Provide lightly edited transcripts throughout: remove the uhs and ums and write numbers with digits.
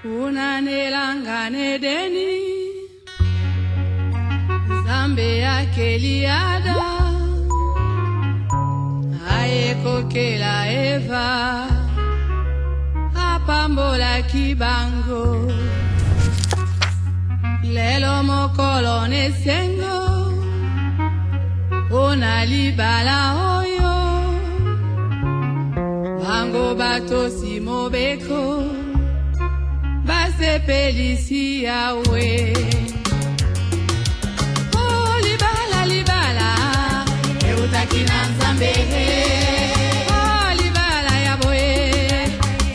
unanelangane deni zambe ya keliada ayekokela Eva apambola kibango lelo mokolo nesengo onalibala oyo bango batosi mobeko basepelisi yawe oh libala libala eutakina nzambe oh libala yawe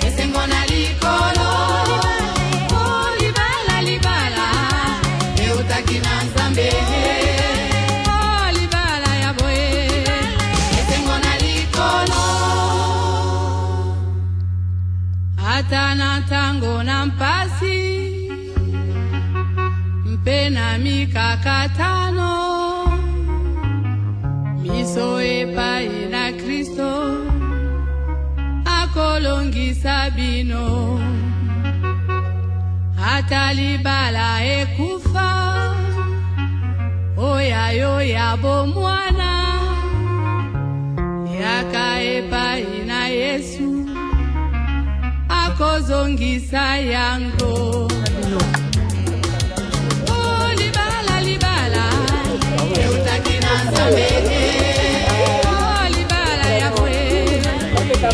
esengo na likolo oh libala libala eutakina nzambe oh libala yawe esengo na likolo atana tango na mpasi mpena mikakatano miso epai na Kristo akolongisa bino hata libala ekufa oyayo yabo mwana yaka epai na Yesu akozongisa yango oh libala libala eutakina nzambe oh libala yawe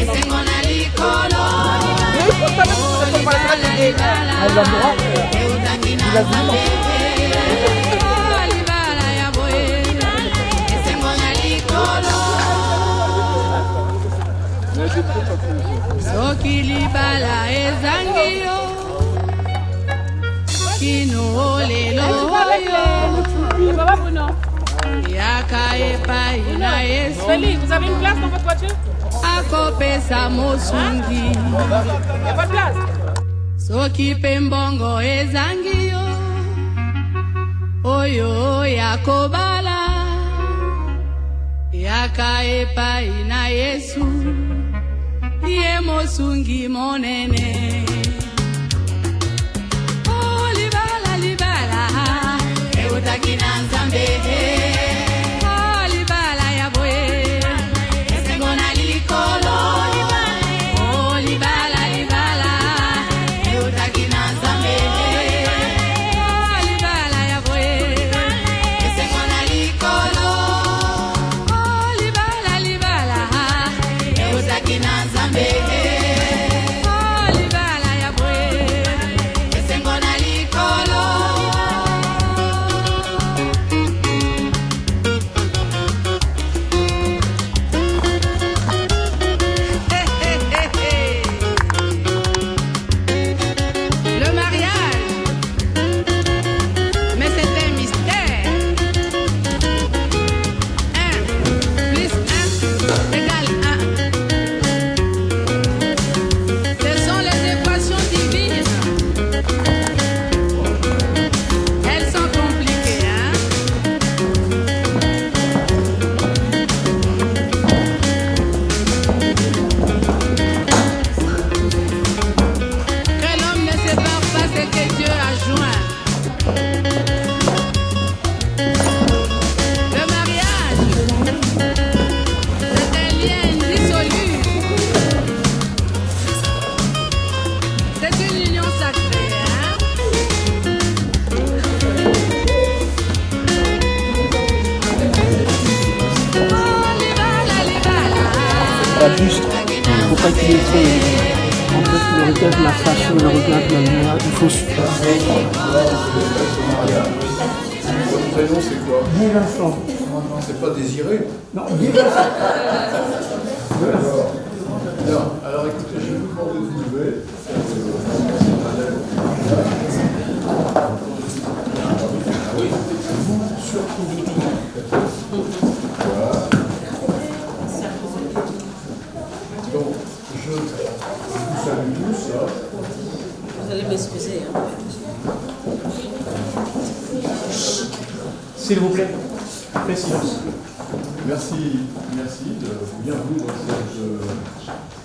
esengo na likolo oh libala libala eutakina nzambe oh libala yawe esengo na likolo soki libala ezangio kino lelo oyo yaka epai na Yesu. Vous avez une place dans votre voiture? Akopesa mosungi Il y a pas de place. soki pembongo ezangio oyo yakobala yaka epai na Yesu ye mosungi monene oh libala libala eutakina nzambe oh libala yawe esengo na likolo oh libala libala eutakina nzambe oh libala yawe esengo na likolo oh libala libala eutakina nzambe oh libala yawe esengo na likolo le mariage mais c'est un mystère 1 plus 1 égale 1. Ce sont les équations divines. Elles sont compliquées, hein? Que l'homme ne sépare pas ce que Dieu a joint. Le mariage, c'est un lien indissoluble. C'est une union sacrée, hein? Oh, libala, libala. Pas juste, il ne faut pas qu'il ait fait en fait le regarde la façon, le regarde la lumière, il faut Votre prénom c'est quoi? Guy Vincent. C'est pas Désiré? Non, Guy Vincent. Non, alors écoutez, je vais vous demander de vous lever. Vous, surtout vous. Voilà. Donc, je vous salue tous. Là. Vous allez m'excuser. Hein. S'il vous plaît, faites silence. Merci de bienvenue dans cette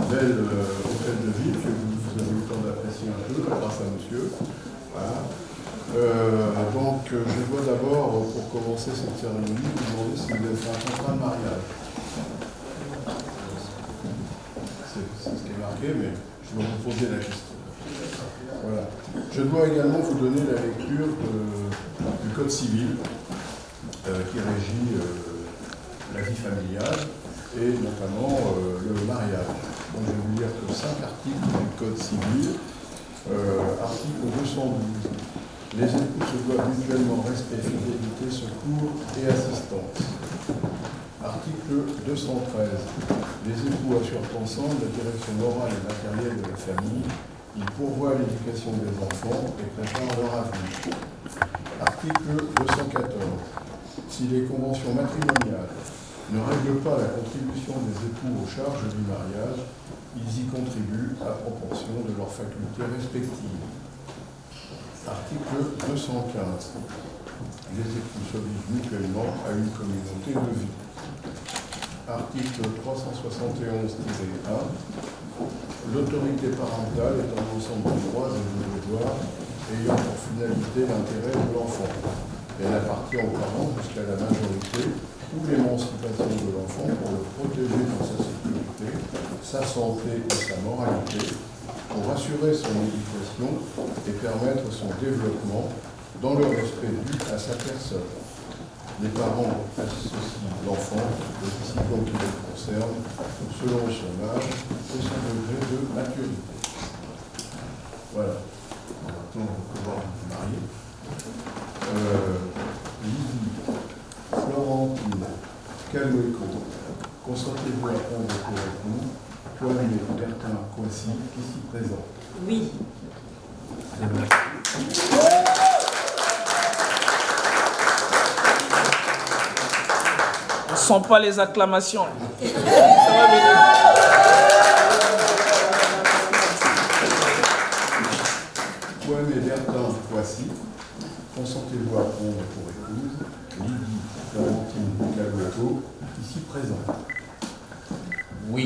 belle hôtel de ville que vous avez eu le temps d'apprécier un peu grâce à M. messieurs. Voilà. Donc, je dois d'abord, pour commencer cette cérémonie, vous demander si vous avez fait un contrat de mariage. C'est ce qui est marqué, mais je vais vous poser la question. Voilà. Je dois également vous donner la lecture du Code civil qui régit la vie familiale et notamment le mariage. Donc, je vais vous lire que 5 articles du Code civil. Article 212. Les époux se doivent mutuellement respect, fidélité, secours et assistance. Article 213. Les époux assurent ensemble la direction morale et matérielle de la famille. Ils pourvoient à l'éducation des enfants et préparent leur avenir. Article 214. Si les conventions matrimoniales ne règlent pas la contribution des époux aux charges du mariage, ils y contribuent à proportion de leurs facultés respectives. Article 215. Les époux s'obligent mutuellement à une communauté de vie. Article 371-1. L'autorité parentale est un ensemble de droits et de devoirs ayant pour finalité l'intérêt de l'enfant. Elle appartient aux parents jusqu'à la majorité ou l'émancipation de l'enfant pour le protéger dans sa sécurité, sa santé et sa moralité, pour assurer son éducation et permettre son développement dans le respect dû à sa personne. Les parents associent l'enfant aux décisions qui le concernent selon son âge et son degré de maturité. Voilà. Maintenant, on va pouvoir vous marier. Lydie, Florentine, Calmeco, consentez-vous à prendre pour époux Coanet, Bertin, Coissy, ici présent? Oui. On ne sent pas les acclamations. Ça va venir. Coanet, Bertin, Coissy, consentez-vous à prendre pour épouse Lydie, Florentine, Calmeco, ici présent? Oui.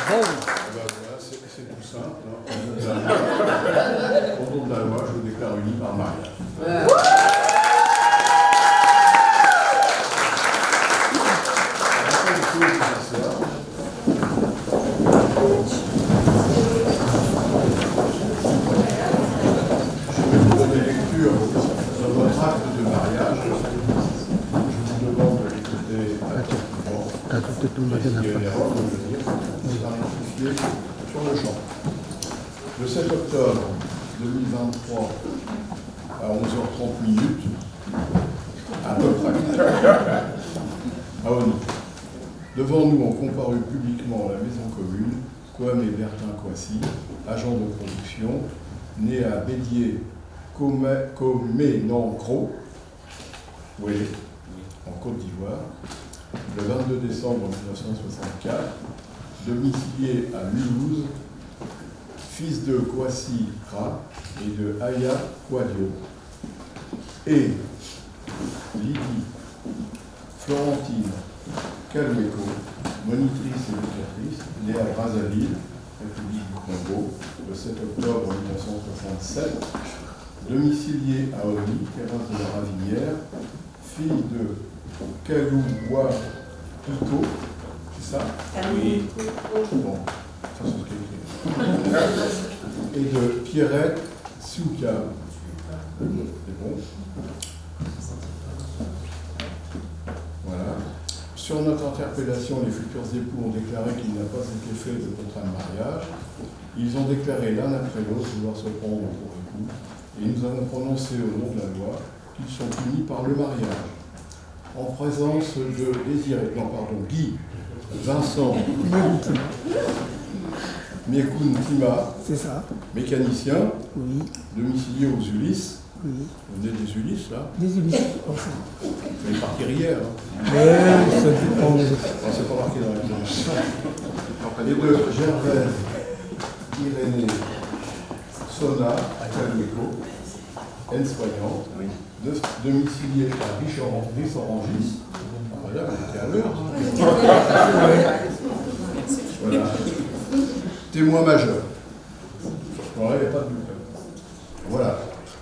Voilà, c'est tout simple. Hein. Au nom de la loi, je vous déclare unis par mariage. Après, il faut vous asseoir. Je vais vous donner lecture de votre acte de mariage. Je vous demande de l'écouter attentivement. S'il y a une erreur, je veux dire, vous rectifier sur le champ. Le 7 octobre 2023, à 11h30, à peu près, à Oni. Devant nous ont comparu publiquement à la maison commune Coanet Bertin Coissy, agent de production, né à Bédier, Coménancro, oui, en Côte d'Ivoire, le 22 décembre 1964, domicilié à Mulhouse, fils de Coissy Kra et de Aya Quadio, et Lydie Florentine Calmeco, monitrice et éducatrice, née à Brazzaville, République du Congo, le 7 octobre 1967, domiciliée à Oni, terrasse de la Ravinière, fille de Kalouwa Pico, c'est ça? Oui. Bon, ça c'est ce qui est écrit. Et de Pierrette Souka. C'est bon. Voilà. Sur notre interpellation, les futurs époux ont déclaré qu'il n'a pas été fait de contrat de mariage. Ils ont déclaré l'un après l'autre vouloir se prendre pour époux. Et nous avons prononcé au nom de la loi qu'ils sont unis par le mariage. En présence de Guy Vincent Miekoun Tima, C'est ça. mécanicien, Oui. domicilié aux Ulysses. Oui. Vous venez des Ulysses, là? Des Ulysses, enfin. Vous allez partir hier. Hein. Mais ça dépend. Non, c'est pas marqué dans la déclaration. Et de Gervaise Irénée Sona à Calmeco, aide-soignante, domiciliée à Riche-Orangis. Ah, là, on était à l'heure. Ouais. Voilà. Témoin majeur. Voilà, il n'y a pas de bulletin. Voilà.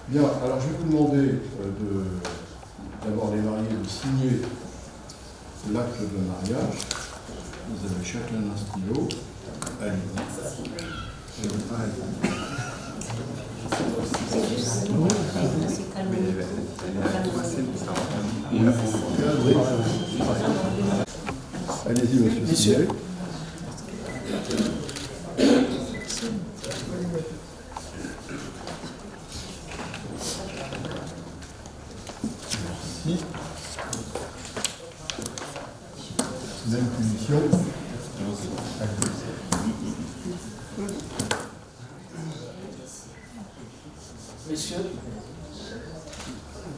Bien, alors je vais vous demander d'abord les mariés de signer l'acte de mariage. Vous avez chacun un stylo. Allez-y. Allez-y, monsieur. Merci. Même punition. Messieurs,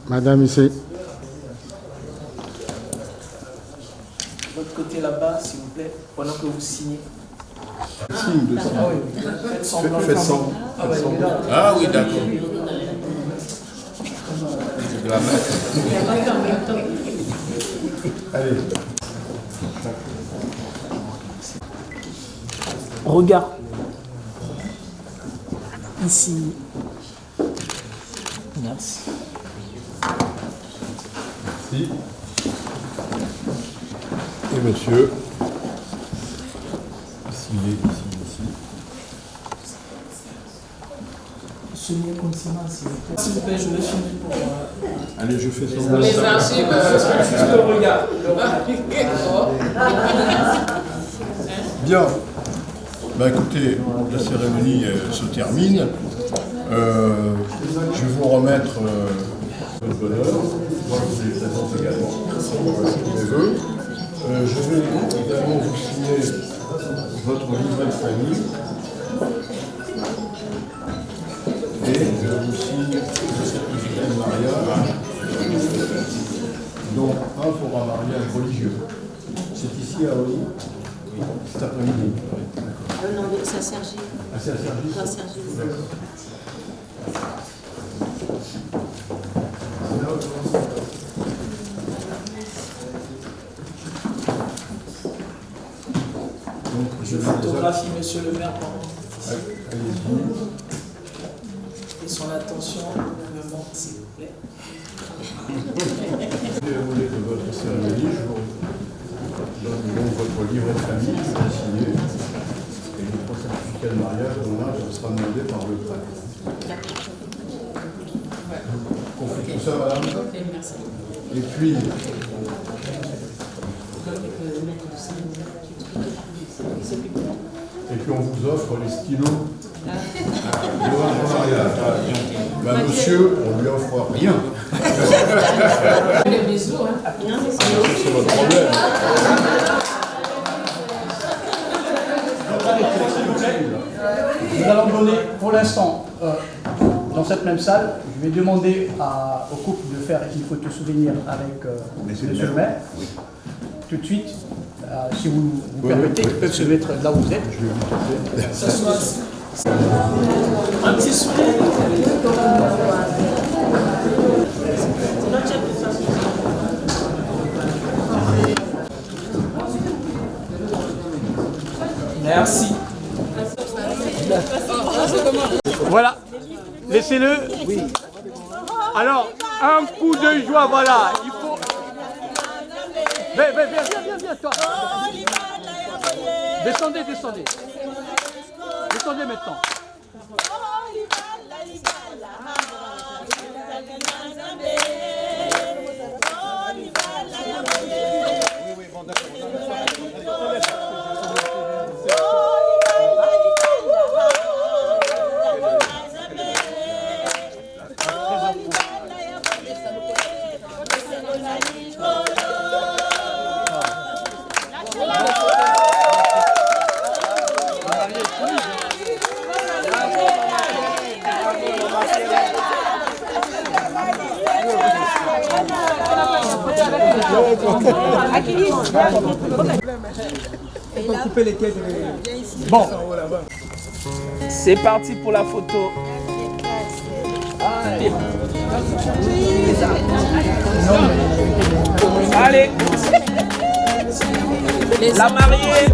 Madame ici. votre côté là-bas, s'il vous plaît, pendant que vous signez. Signe de signe. Ah oui, faites semblant. Faites semblant. Ah oui, d'accord. Allez. Regarde. Ici. Merci. Merci. Et monsieur. Signez ici. S'il vous plaît, je vais finir pour... Allez, je fais semblant. Les archives. Juste le regard. Bien. Bah écoutez, la cérémonie se termine. Je vais vous remettre votre bonheur. Moi, je vous les présente également. Tous les vœux. Je vais également vous signer votre livret de famille. Et je vous signe le certificat de mariage. Donc, un pour un mariage religieux. C'est ici à Oli. Cet après-midi. Non, c'est à Sergi. Ah, c'est à Sergi. À Sergi. D'accord. Donc, je vais Photographie, monsieur le maire, pendant. Allez-y. Et son attention me montre, s'il vous plaît. Déroulé de votre cérémonie, je vous donne donc votre livret de famille, je vais signer. Et votre certificat de mariage, demain, sera demandé par le prêtre. On fait tout ça, madame? Merci. Et puis, on vous offre les stylos de votre mariage. Ben, monsieur, on lui offre rien. Les bisous, hein. C'est votre problème. Nous allons donner, pour l'instant, dans cette même salle, je vais demander au couple de faire une photo souvenir avec monsieur le maire. Tout de suite, si vous permettez, ils peuvent se mettre là où vous êtes. Un petit sourire. Merci. Voilà, laissez-le. Oui. Alors, un coup de joie, voilà. Il faut. Viens, toi. Descendez. Descendez maintenant. Bon. C'est parti pour la photo. Allez. La mariée.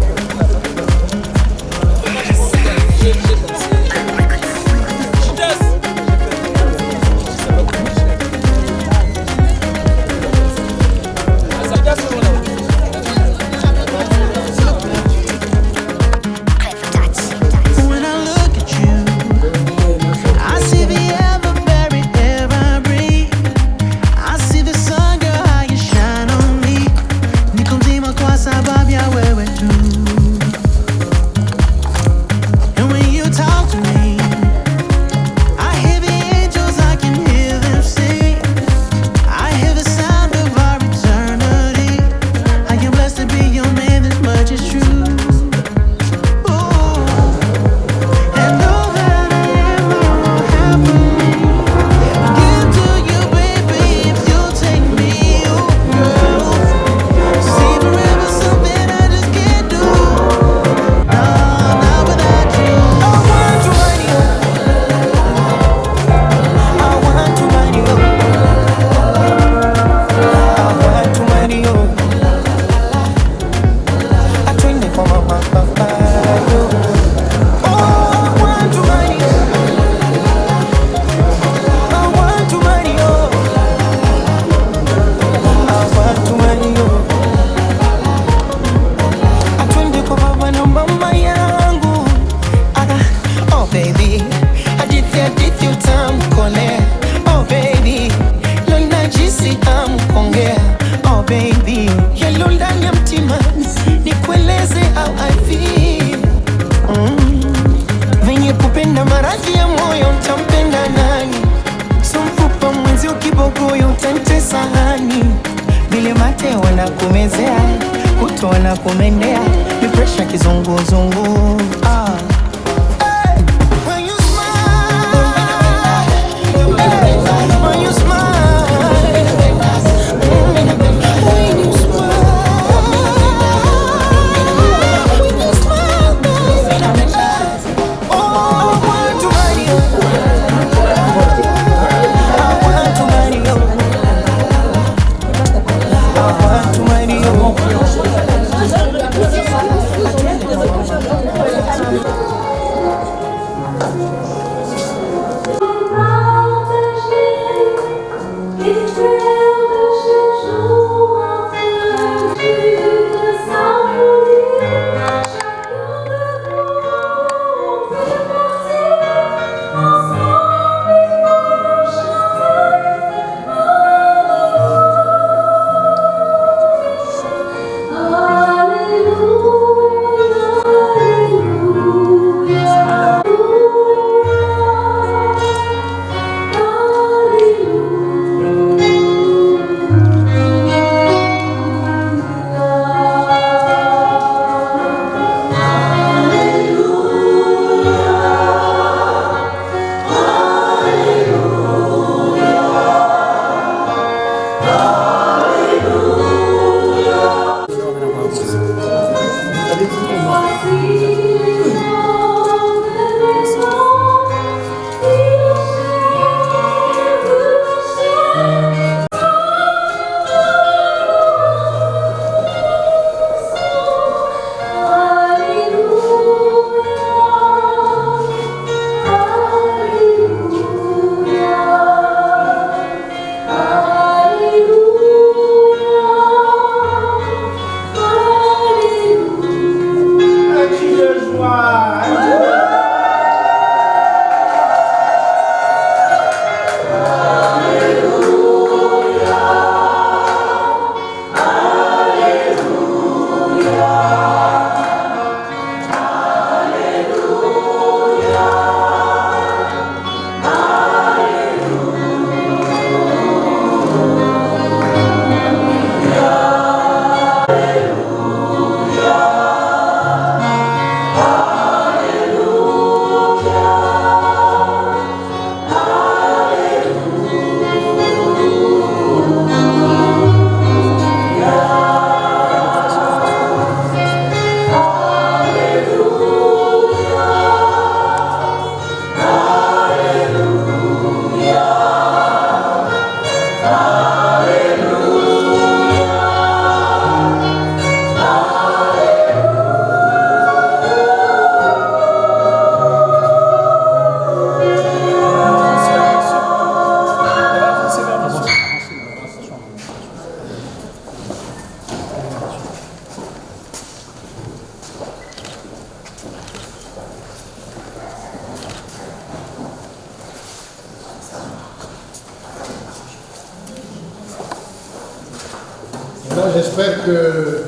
Voilà, j'espère que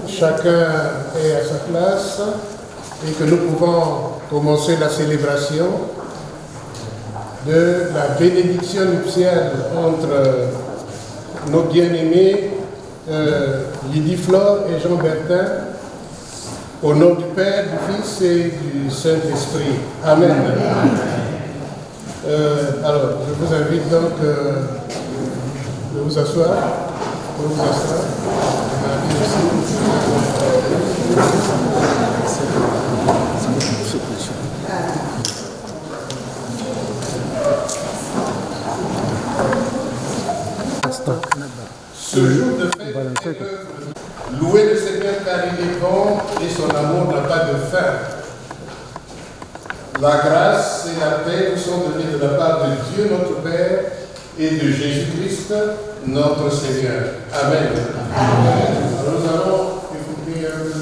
chacun est à sa place et que nous pouvons commencer la célébration de la bénédiction nuptiale entre nos bien-aimés Lydie Flore et Jean Bertin, au nom du Père, du Fils et du Saint-Esprit. Amen. Alors, je vous invite donc de vous asseoir. Ce jour de fête, louez le Seigneur car il est bon et son amour n'a pas de fin. La grâce et la paix vous sont données de la part de Dieu notre Père et de Jésus-Christ notre Seigneur. Amen. Alors nous allons écouter un petit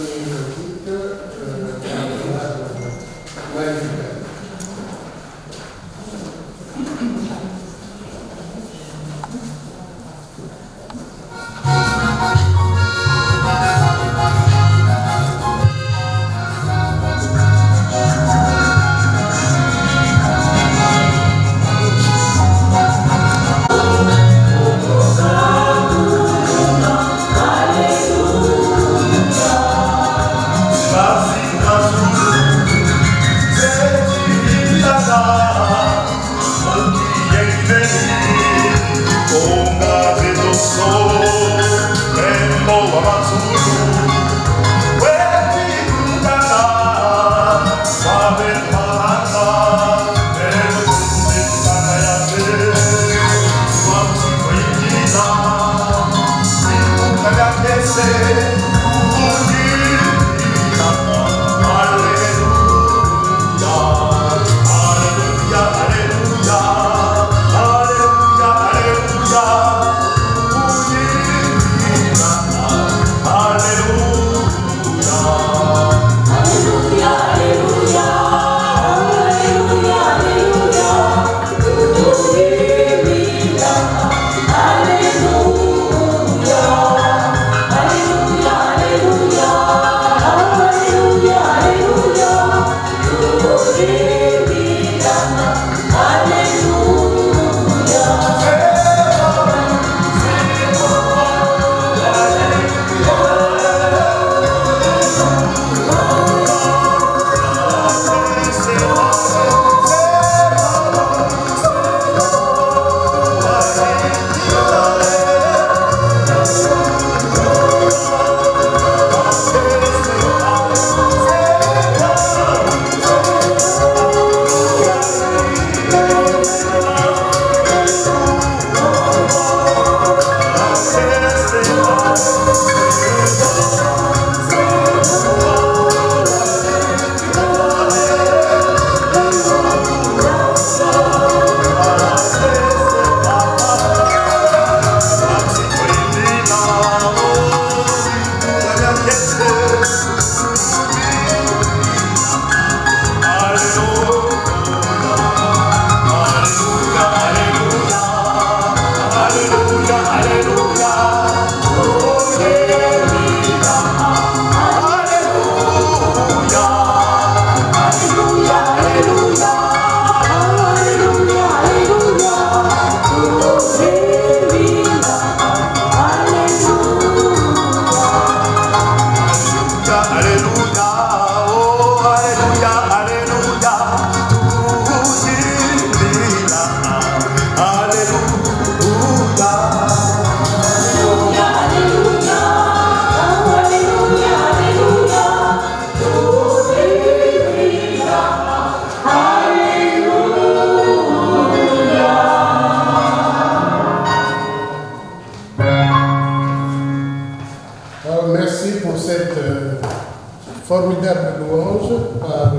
formidable louange par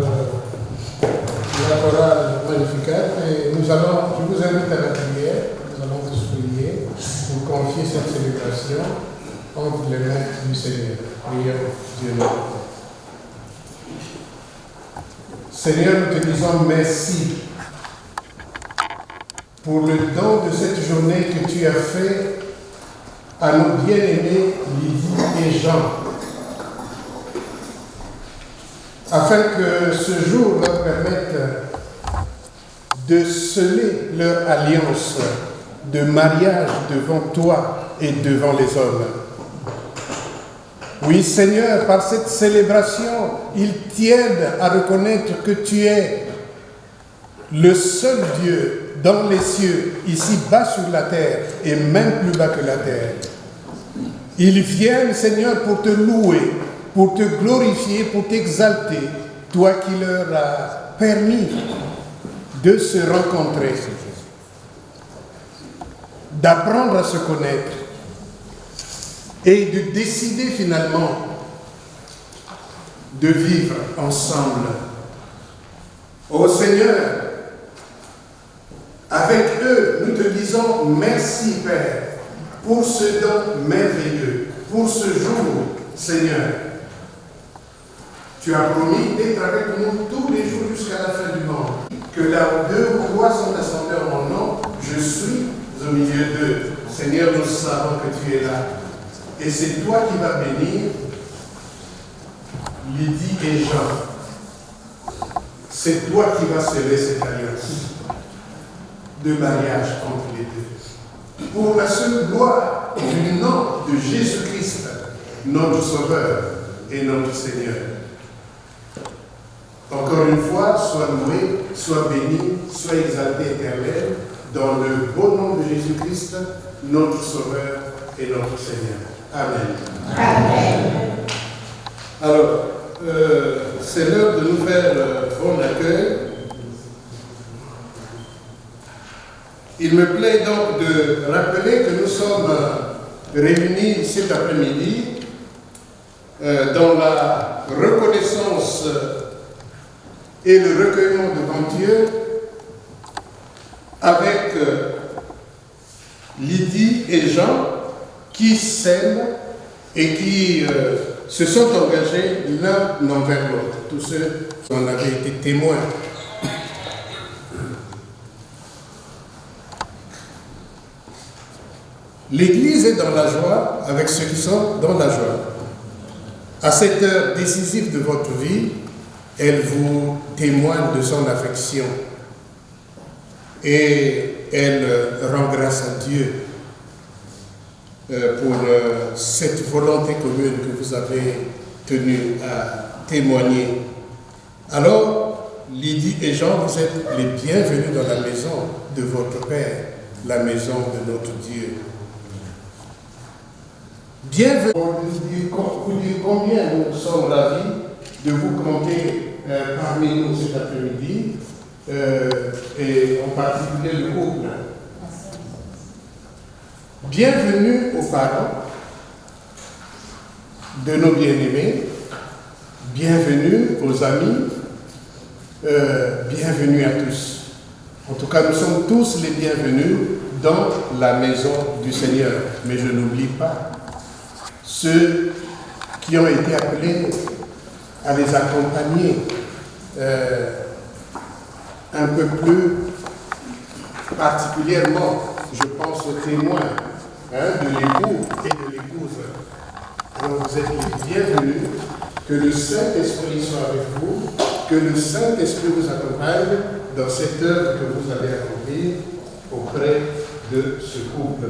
la chorale Magnificat. Et je vous invite à la prière. Nous allons tous prier pour confier cette célébration entre les mains du Seigneur. Prions Dieu notre Père. Seigneur, nous te disons merci pour le don de cette journée que tu as fait à nos bien-aimés Lydie et Jean, afin que ce jour leur permette de sceller leur alliance de mariage devant toi et devant les hommes. Oui, Seigneur, par cette célébration, ils tiennent à reconnaître que tu es le seul Dieu dans les cieux, ici bas sur la terre et même plus bas que la terre. Ils viennent, Seigneur, pour te louer, pour te glorifier, pour t'exalter, toi qui leur as permis de se rencontrer, d'apprendre à se connaître et de décider finalement de vivre ensemble. Ô Seigneur, avec eux, nous te disons merci, Père, pour ce don merveilleux, pour ce jour, Seigneur. Tu as promis d'être avec nous tous les jours jusqu'à la fin du monde. Que là où 2 ou 3 sont assemblés en mon nom, je suis au milieu d'eux. Seigneur, nous savons que tu es là. Et c'est toi qui vas bénir Lydie et Jean. C'est toi qui vas sceller cette alliance de mariage entre les deux. Pour la seule gloire du nom de Jésus-Christ, notre Sauveur et notre Seigneur. Encore une fois, sois loué, sois béni, sois exalté éternel, dans le beau nom de Jésus-Christ, notre Sauveur et notre Seigneur. Amen. Amen. Alors, c'est l'heure de nous faire bon accueil. Il me plaît donc de rappeler que nous sommes réunis cet après-midi dans la reconnaissance et le recueillement devant Dieu avec Lydie et Jean qui s'aiment et qui se sont engagés l'un envers l'autre. Tous ceux qui en avaient été témoins. L'Église est dans la joie avec ceux qui sont dans la joie. À cette heure décisive de votre vie, elle vous témoigne de son affection et elle rend grâce à Dieu pour cette volonté commune que vous avez tenu à témoigner. Alors, Lydie et Jean, vous êtes les bienvenus dans la maison de votre Père, la maison de notre Dieu. Bienvenue. Vous dire combien nous sommes ravis de vous compter parmi nous cet après-midi, et en particulier le couple. Bienvenue aux parents de nos bien-aimés, bienvenue aux amis, bienvenue à tous. En tout cas, nous sommes tous les bienvenus dans la maison du Seigneur. Mais je n'oublie pas ceux qui ont été appelés à les accompagner un peu plus particulièrement, je pense aux témoins de l'époux et de l'épouse. Alors vous êtes les bienvenus, que le Saint-Esprit soit avec vous, que le Saint-Esprit vous accompagne dans cette œuvre que vous allez accomplir auprès de ce couple.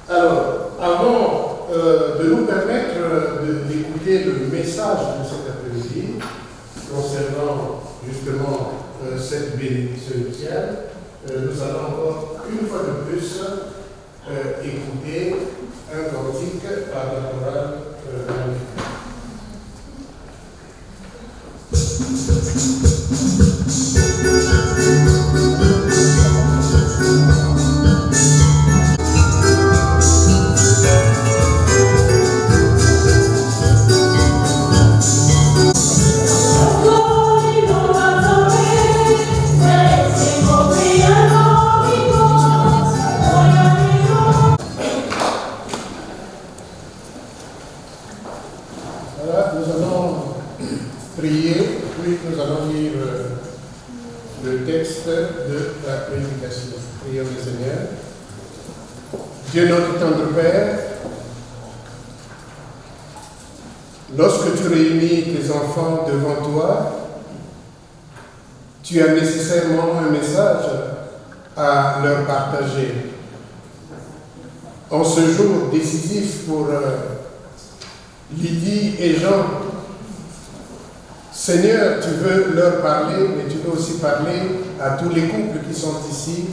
Alors, avant de nous permettre d'écouter le message de cet après-midi concernant justement cette bénédiction initiale, nous allons encore une fois de plus écouter un cantique par la chorale magnifique. Dieu notre tendre Père, lorsque tu réunis tes enfants devant toi, tu as nécessairement un message à leur partager. En ce jour décisif pour Lydie et Jean, Seigneur, tu veux leur parler, mais tu veux aussi parler à tous les couples qui sont ici.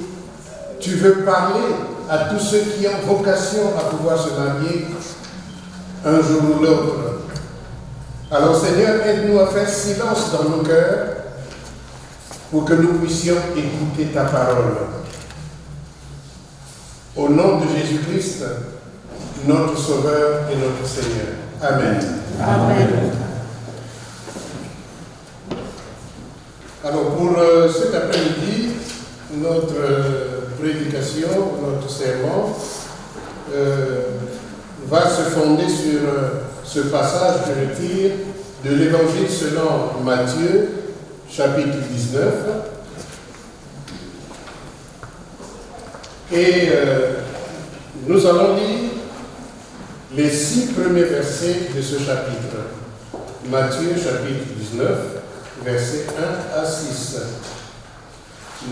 Tu veux parler à tous ceux qui ont vocation à pouvoir se marier un jour ou l'autre. Alors Seigneur, aide-nous à faire silence dans nos cœurs pour que nous puissions écouter ta parole. Au nom de Jésus-Christ, notre Sauveur et notre Seigneur. Amen. Amen. Alors pour cet après-midi, notre prédication, notre sermon va se fonder sur ce passage que je tire de l'Évangile selon Matthieu, chapitre 19. Et nous allons lire les 6 premiers versets de ce chapitre. Matthieu, chapitre 19, versets 1 à 6.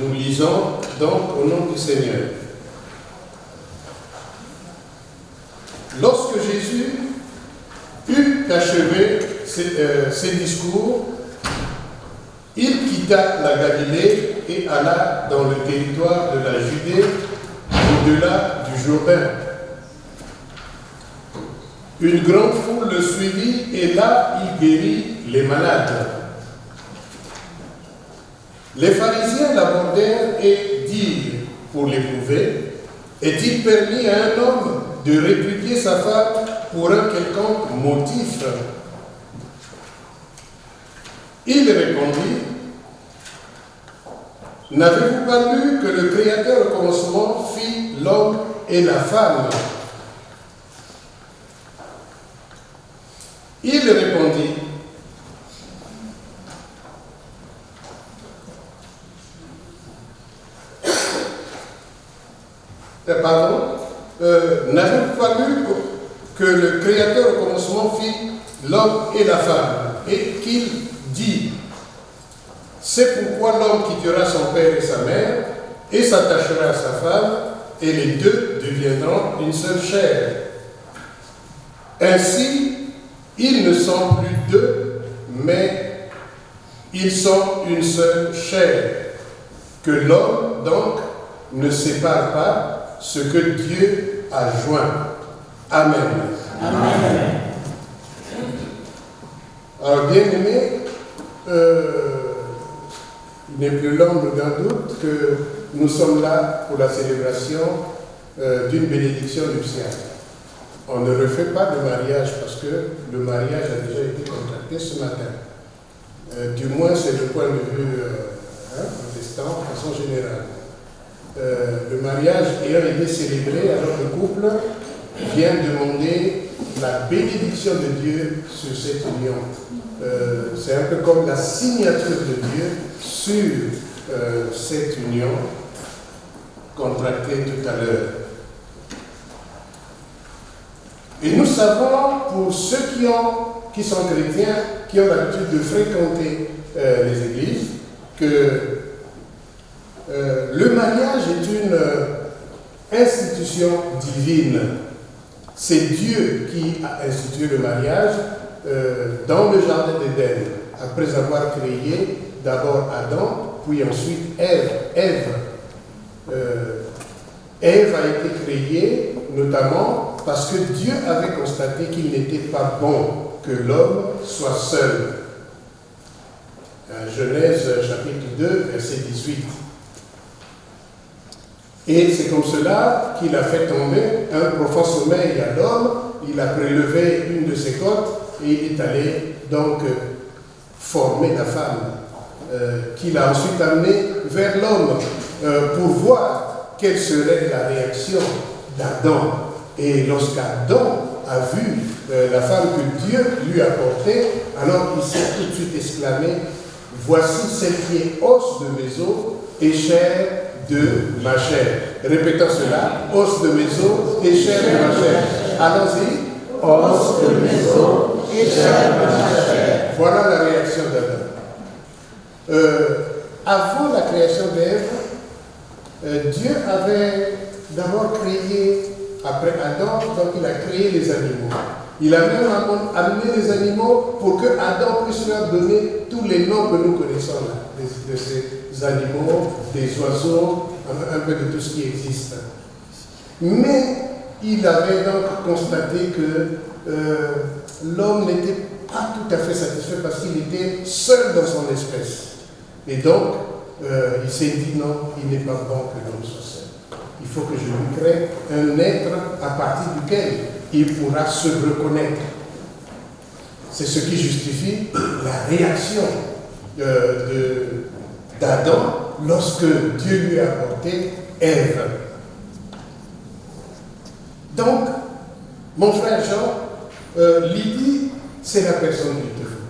Nous lisons donc au nom du Seigneur. Lorsque Jésus eut achevé ses discours, il quitta la Galilée et alla dans le territoire de la Judée, au-delà du Jourdain. Une grande foule le suivit et là, il guérit les malades. Les pharisiens l'abordèrent et dirent, pour l'éprouver, est-il permis à un homme de répudier sa femme pour un quelconque motif? Il répondit, n'avez-vous pas lu que le Créateur au commencement fit l'homme et la femme? Il répondit, n'avez-vous pas lu que le Créateur au commencement fit l'homme et la femme, et qu'il dit, c'est pourquoi l'homme quittera son père et sa mère, et s'attachera à sa femme, et les deux deviendront une seule chair. Ainsi, ils ne sont plus deux, mais ils sont une seule chair. Que l'homme, donc, ne sépare pas ce que Dieu a joint. Amen. Amen. Alors, bien aimé, il n'est plus l'ombre d'un doute que nous sommes là pour la célébration d'une bénédiction nuptiale. On ne refait pas de mariage parce que le mariage a déjà été contracté ce matin. Du moins, c'est le point de vue protestant de façon générale. Le mariage ayant été célébré, alors le couple vient demander la bénédiction de Dieu sur cette union. C'est un peu comme la signature de Dieu sur cette union contractée tout à l'heure. Et nous savons, pour ceux qui sont chrétiens, qui ont l'habitude de fréquenter les églises, que le mariage est une institution divine. C'est Dieu qui a institué le mariage dans le jardin d'Éden, après avoir créé d'abord Adam, puis ensuite Ève. Ève a été créée notamment parce que Dieu avait constaté qu'il n'était pas bon que l'homme soit seul. Genèse chapitre 2, verset 18. Et c'est comme cela qu'il a fait tomber un profond sommeil à l'homme. Il a prélevé une de ses côtes et il est allé donc former la femme, qu'il a ensuite amenée vers l'homme pour voir quelle serait la réaction d'Adam. Et lorsqu'Adam a vu la femme que Dieu lui a portée, alors il s'est tout de suite exclamé, voici celle qui est os de mes os et chair de ma chair. Répétons cela, os de mes os et chair de ma chair. Allons-y. Os de mes os et chair de ma chair. Voilà la réaction d'Adam. Avant la création d'Ève, Dieu avait d'abord créé, après Adam, donc il a créé les animaux. Il a même amené les animaux pour que Adam puisse leur donner tous les noms que nous connaissons là, de ces animaux, des oiseaux, un peu de tout ce qui existe. Mais il avait donc constaté que l'homme n'était pas tout à fait satisfait parce qu'il était seul dans son espèce. Et donc, il s'est dit non, il n'est pas bon que l'homme soit seul. Il faut que je lui crée un être à partir duquel il pourra se reconnaître. C'est ce qui justifie la réaction d'Adam lorsque Dieu lui a apporté Ève. Donc, mon frère Jean, Lydie, c'est la personne qu'il te faut.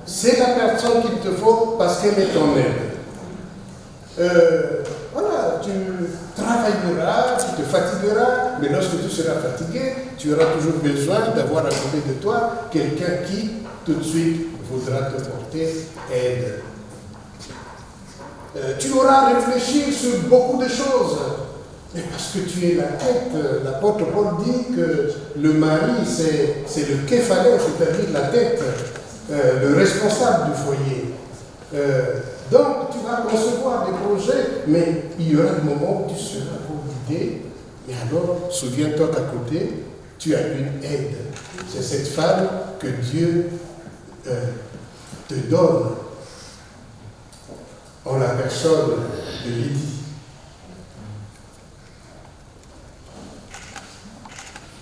C'est la personne qu'il te faut parce qu'elle est ton aide. Voilà, tu travailleras, tu te fatigueras, mais lorsque tu seras fatigué, tu auras toujours besoin d'avoir à côté de toi quelqu'un qui, tout de suite, voudra te porter aide. Tu auras à réfléchir sur beaucoup de choses, mais parce que tu es la tête. L'apôtre Paul dit que le mari, c'est le képhalon, c'est-à-dire la tête, le responsable du foyer. Donc, tu vas concevoir des projets, mais il y aura des moments où tu seras obligé. Et alors, souviens-toi qu'à côté, tu as une aide. C'est cette femme que Dieu te donne en la personne de Lydie.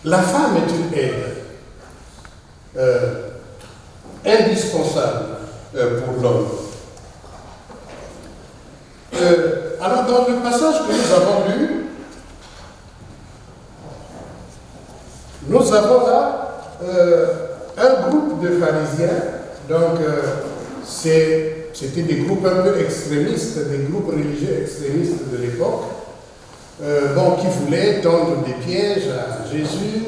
La femme est une aide indispensable pour l'homme. Alors, dans le passage que nous avons lu, nous avons là un groupe de pharisiens. Donc, c'était des groupes un peu extrémistes, des groupes religieux extrémistes de l'époque, qui voulaient tendre des pièges à Jésus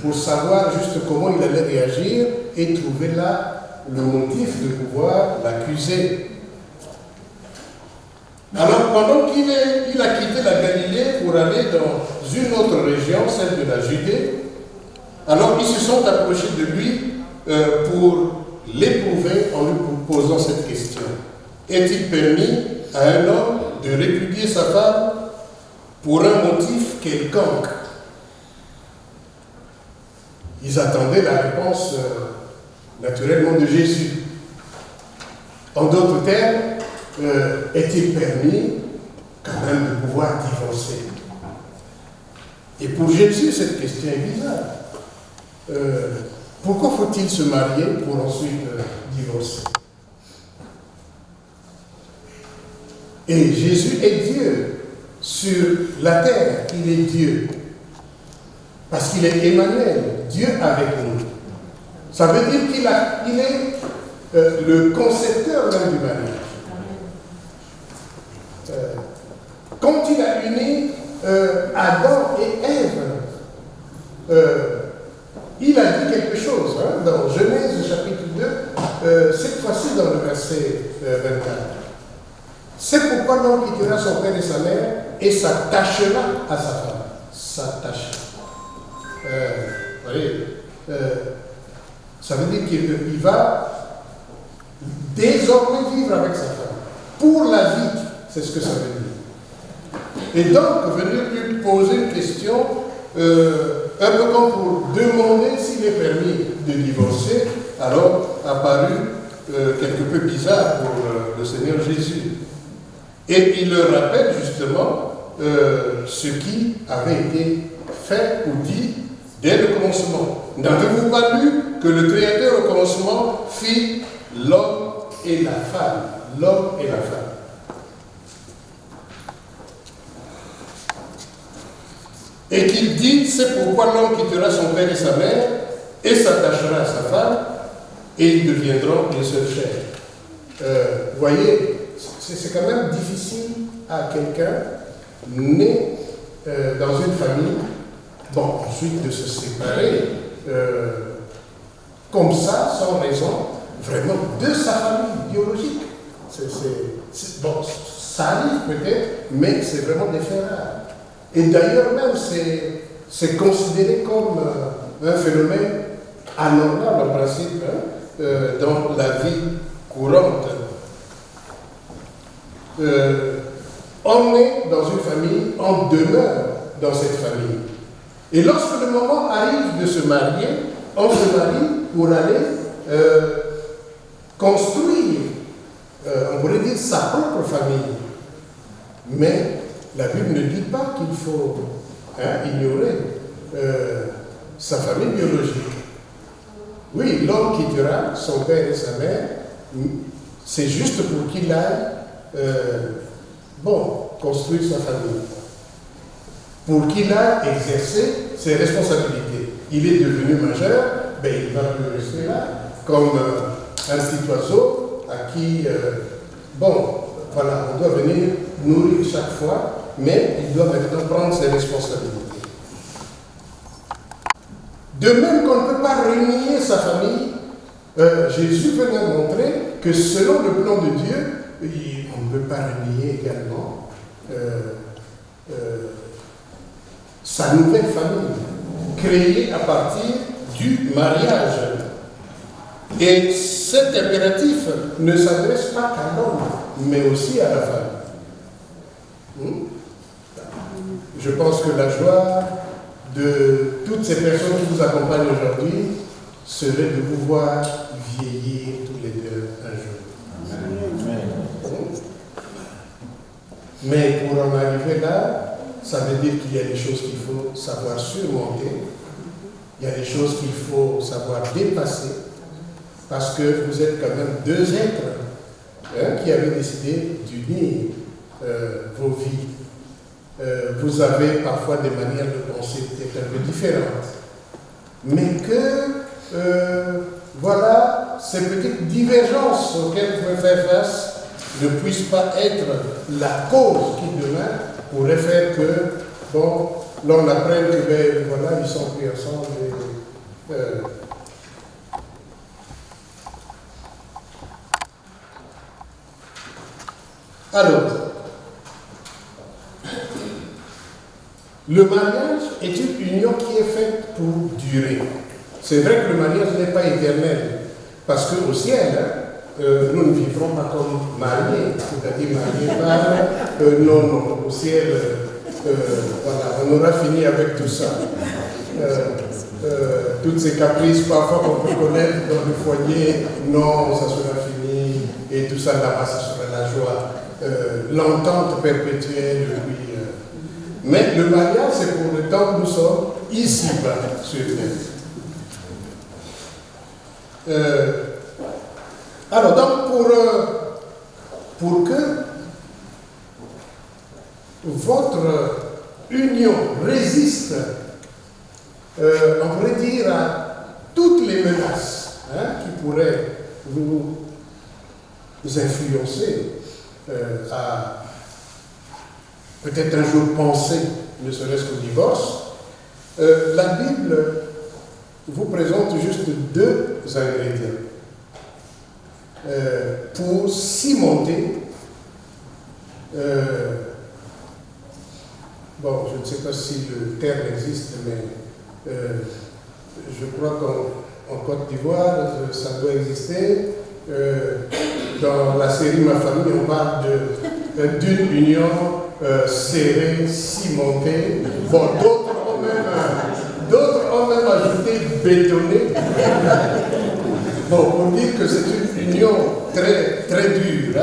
pour savoir juste comment il allait réagir et trouver là le motif de pouvoir l'accuser. Alors, pendant qu'il a quitté la Galilée pour aller dans une autre région, celle de la Judée, alors ils se sont approchés de lui pour l'éprouver en lui posant cette question. Est-il permis à un homme de répudier sa femme pour un motif quelconque? Ils attendaient la réponse naturellement de Jésus. En d'autres termes, est-il permis quand même de pouvoir divorcer? Et pour Jésus, cette question est bizarre. Pourquoi faut-il se marier pour ensuite divorcer? Et Jésus est Dieu sur la terre, il est Dieu. Parce qu'il est Emmanuel, Dieu avec nous. Ça veut dire qu'il est le concepteur même du mariage. Quand il a uni Adam et Ève, il a dit quelque chose dans Genèse chapitre 2, cette fois-ci dans le verset 24. C'est pourquoi l'homme quittera son père et sa mère et s'attachera à sa femme. S'attacher. Vous voyez, ça veut dire qu'il va désormais vivre avec sa femme. Pour la vie, c'est ce que ça veut dire. Et donc, venir lui poser une question, un peu comme pour demander s'il est permis de divorcer, alors a paru quelque peu bizarre pour le Seigneur Jésus. Et il leur rappelle justement ce qui avait été fait ou dit dès le commencement. N'avez-vous pas lu que le Créateur au commencement fit l'homme et la femme? L'homme et la femme. Et qu'il dit, c'est pourquoi l'homme quittera son père et sa mère et s'attachera à sa femme et ils deviendront une seule chair. Vous voyez, c'est quand même difficile à quelqu'un né dans une famille, bon, ensuite de se séparer, comme ça, sans raison, vraiment de sa famille biologique. Bon, ça arrive peut-être, mais c'est vraiment des faits rares. Et d'ailleurs même, c'est considéré comme un phénomène anormal en principe dans la vie courante. On est dans une famille, on demeure dans cette famille. Et lorsque le moment arrive de se marier, on se marie pour aller construire, on pourrait dire, sa propre famille. Mais la Bible ne dit pas qu'il faut ignorer sa famille biologique. Oui, l'homme quittera son père et sa mère, c'est juste pour qu'il aille construire sa famille, pour qu'il aille exercer ses responsabilités. Il est devenu majeur, il va plus rester là, comme un petit oiseau à qui, on doit venir nourrir chaque fois, mais il doit maintenant prendre ses responsabilités. De même qu'on ne peut pas renier sa famille, Jésus venait montrer que selon le plan de Dieu, on ne peut pas renier également sa nouvelle famille, créée à partir du mariage. Et cet impératif ne s'adresse pas qu'à l'homme, mais aussi à la femme. Je pense que la joie de toutes ces personnes qui vous accompagnent aujourd'hui serait de vous voir vieillir tous les deux un jour. Mais pour en arriver là, ça veut dire qu'il y a des choses qu'il faut savoir surmonter, il y a des choses qu'il faut savoir dépasser, parce que vous êtes quand même deux êtres qui avez décidé d'unir vos vies. Vous avez parfois des manières de penser peut-être un peu différentes, mais que ces petites divergences auxquelles vous pouvez faire face ne puissent pas être la cause qui demain pourrait faire que l'on apprenne que ils sont pris ensemble Alors, le mariage est une union qui est faite pour durer. C'est vrai que le mariage n'est pas éternel, parce qu'au ciel, nous ne vivrons pas comme mariés, c'est-à-dire mariés par... non, au ciel, on aura fini avec tout ça. Toutes ces caprices parfois qu'on peut connaître dans le foyer, non, ça sera fini, et tout ça là-bas, ça sera la joie. L'entente perpétuelle, oui. Mais le mariage, c'est pour le temps que nous sommes ici-bas, sur terre. Alors, donc, pour que votre union résiste, on pourrait dire, à toutes les menaces qui pourraient vous influencer à peut-être un jour penser, ne serait-ce qu'au divorce, la Bible vous présente juste deux ingrédients pour cimenter, je ne sais pas si le terme existe, mais je crois qu'en Côte d'Ivoire, ça doit exister. Dans la série Ma famille, on parle d'une union serrée, cimentée. D'autres ont même ajouté bétonnée. Pour dire que c'est une union très, très dure.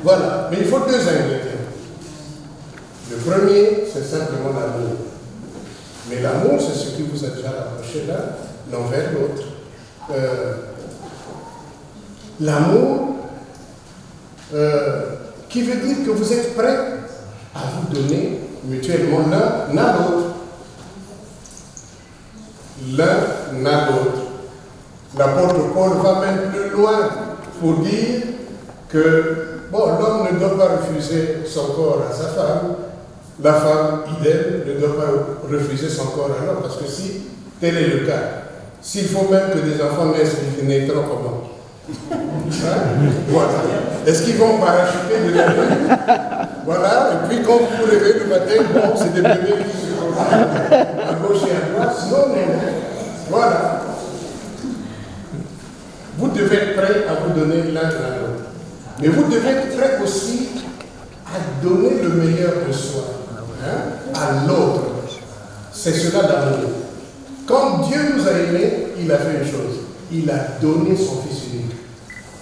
Voilà. Mais il faut deux ingrédients. Le premier, c'est simplement l'amour. Mais l'amour, c'est ce qui vous a déjà rapproché là, l'un vers l'autre. L'amour, qui veut dire que vous êtes prêts à vous donner mutuellement l'un à l'autre. L'un à l'autre. L'apôtre Paul va même plus loin pour dire que bon, l'homme ne doit pas refuser son corps à sa femme, la femme, idem, ne doit pas refuser son corps à l'homme, parce que si tel est le cas, s'il faut même que des enfants naîtront comment? Hein? Voilà. Est-ce qu'ils vont parachuter de la vie? Voilà, et puis quand vous vous réveillez le matin, bon, c'est des bébés qui se trouvent à gauche et à droite, non, non. Voilà. Vous devez être prêt à vous donner l'un à l'autre. Mais vous devez être prêt aussi à donner le meilleur de soi, hein, à l'autre. C'est cela l'amour. Quand Dieu nous a aimés, il a fait une chose. Il a donné son Fils unique.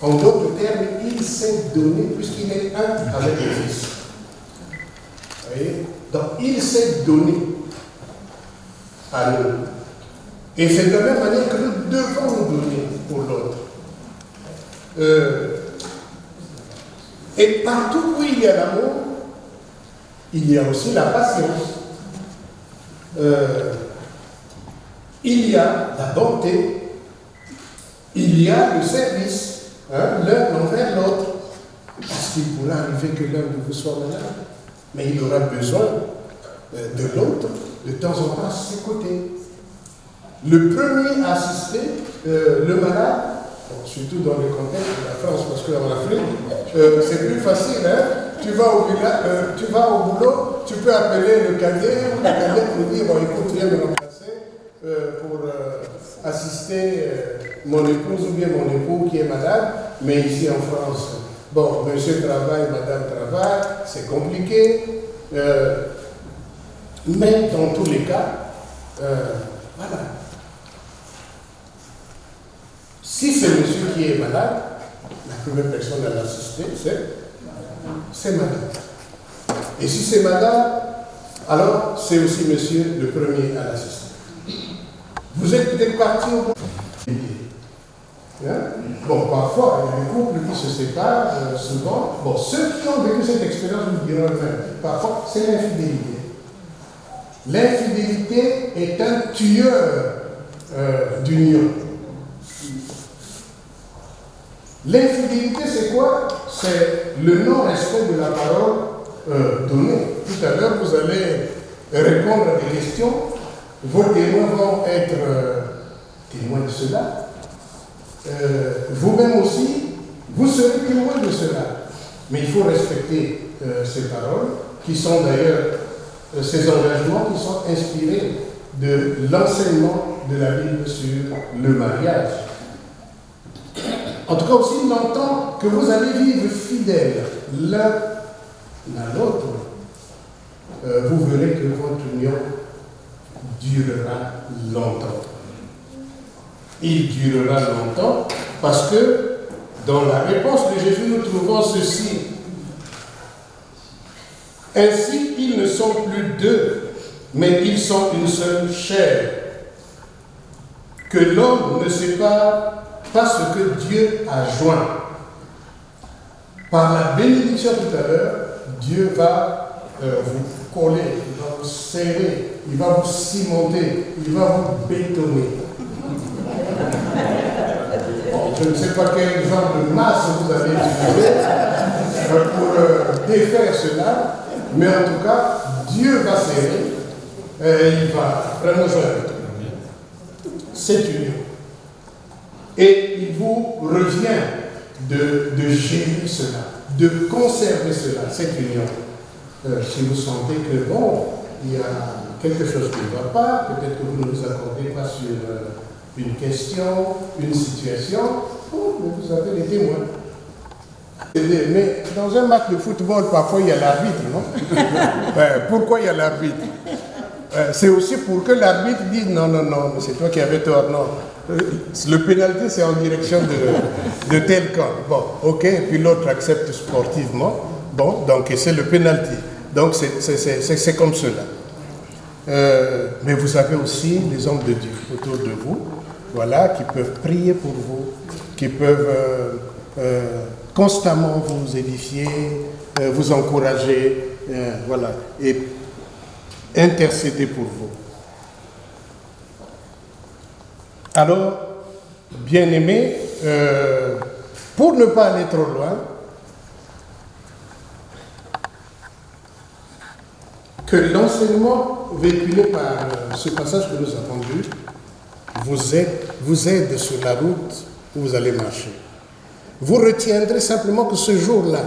En d'autres termes, il s'est donné puisqu'il est un avec le Fils. Vous voyez? Donc, il s'est donné à nous. Et c'est de la même manière que nous devons nous donner pour l'autre. Et partout où il y a l'amour, il y a aussi la patience. Il y a la bonté. Il y a le service, hein, l'un envers l'autre. Parce qu'il pourra arriver que l'un de vous soit malade, mais il aura besoin de l'autre de temps en temps à ses côtés. Le premier à assister le malade, bon, surtout dans le contexte de la France, parce qu'en Afrique, c'est plus facile. Hein? Tu vas au boulot, tu peux appeler le cadet ou le cadet pour dire, bon, écoute, viens me remplacer pour assister mon épouse ou bien mon époux qui est malade, mais ici en France, bon, monsieur travaille, madame travaille, c'est compliqué, mais dans tous les cas, voilà. Si c'est monsieur qui est malade, la première personne à l'assister, c'est madame. Et si c'est madame, alors c'est aussi monsieur le premier à l'assister. Vous êtes peut-être parti au bout. Hein? Bon, parfois, il y a des couples qui se séparent souvent. Bon, ceux qui ont vécu cette expérience vous diront même, parfois, c'est l'infidélité. L'infidélité est un tueur d'union. L'infidélité, c'est quoi? C'est le non-respect de la parole donnée. Tout à l'heure, vous allez répondre à des questions. Vos témoins vont être témoins de cela. Vous-même aussi, vous serez témoins de cela. Mais il faut respecter ces paroles, qui sont d'ailleurs, ces engagements qui sont inspirés de l'enseignement de la Bible sur le mariage. En tout cas aussi, il entend que vous allez vivre fidèles l'un à l'autre. Vous verrez que votre union durera longtemps. Il durera longtemps parce que dans la réponse de Jésus, nous trouvons ceci. Ainsi, ils ne sont plus deux, mais ils sont une seule chair. Que l'homme ne sépare pas ce que Dieu a joint. Par la bénédiction tout à l'heure, Dieu va vous coller, il va vous serrer, il va vous cimenter, il va vous bétonner. Bon, je ne sais pas quel genre de masse vous allez utiliser pour défaire cela, mais en tout cas, Dieu va serrer et il va vraiment jouer cette union. Et il vous revient de gérer cela, de conserver cela, cette union. Si vous sentez que, bon, il y a quelque chose qui ne va pas, peut-être que vous ne vous accordez pas sur une question, une situation, oh, mais vous avez les témoins. Mais dans un match de football, parfois il y a l'arbitre, non? Pourquoi il y a l'arbitre? C'est aussi pour que l'arbitre dise non, non, non, c'est toi qui avais tort, non. Le pénalty, c'est en direction de tel camp. Bon, ok, et puis l'autre accepte sportivement. Bon, donc c'est le pénalty. Donc c'est comme cela. Mais vous avez aussi les hommes de Dieu autour de vous, voilà, qui peuvent prier pour vous, qui peuvent constamment vous édifier, vous encourager, voilà, et intercéder pour vous. Alors, bien-aimés, pour ne pas aller trop loin, que l'enseignement véhiculé par ce passage que nous avons lu vous aide sur la route où vous allez marcher. Vous retiendrez simplement que ce jour-là,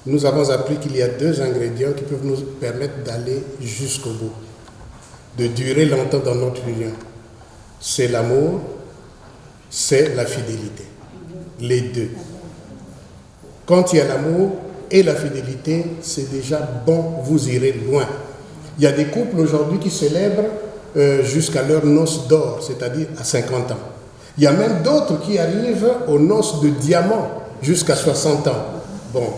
nous avons appris qu'il y a 2 ingrédients qui peuvent nous permettre d'aller jusqu'au bout, de durer longtemps dans notre union. C'est l'amour, c'est la fidélité. Les deux. Quand il y a l'amour et la fidélité, c'est déjà bon, vous irez loin. Il y a des couples aujourd'hui qui célèbrent jusqu'à leur noce d'or, c'est-à-dire à 50 ans. Il y a même d'autres qui arrivent aux noces de diamant jusqu'à 60 ans. Bon,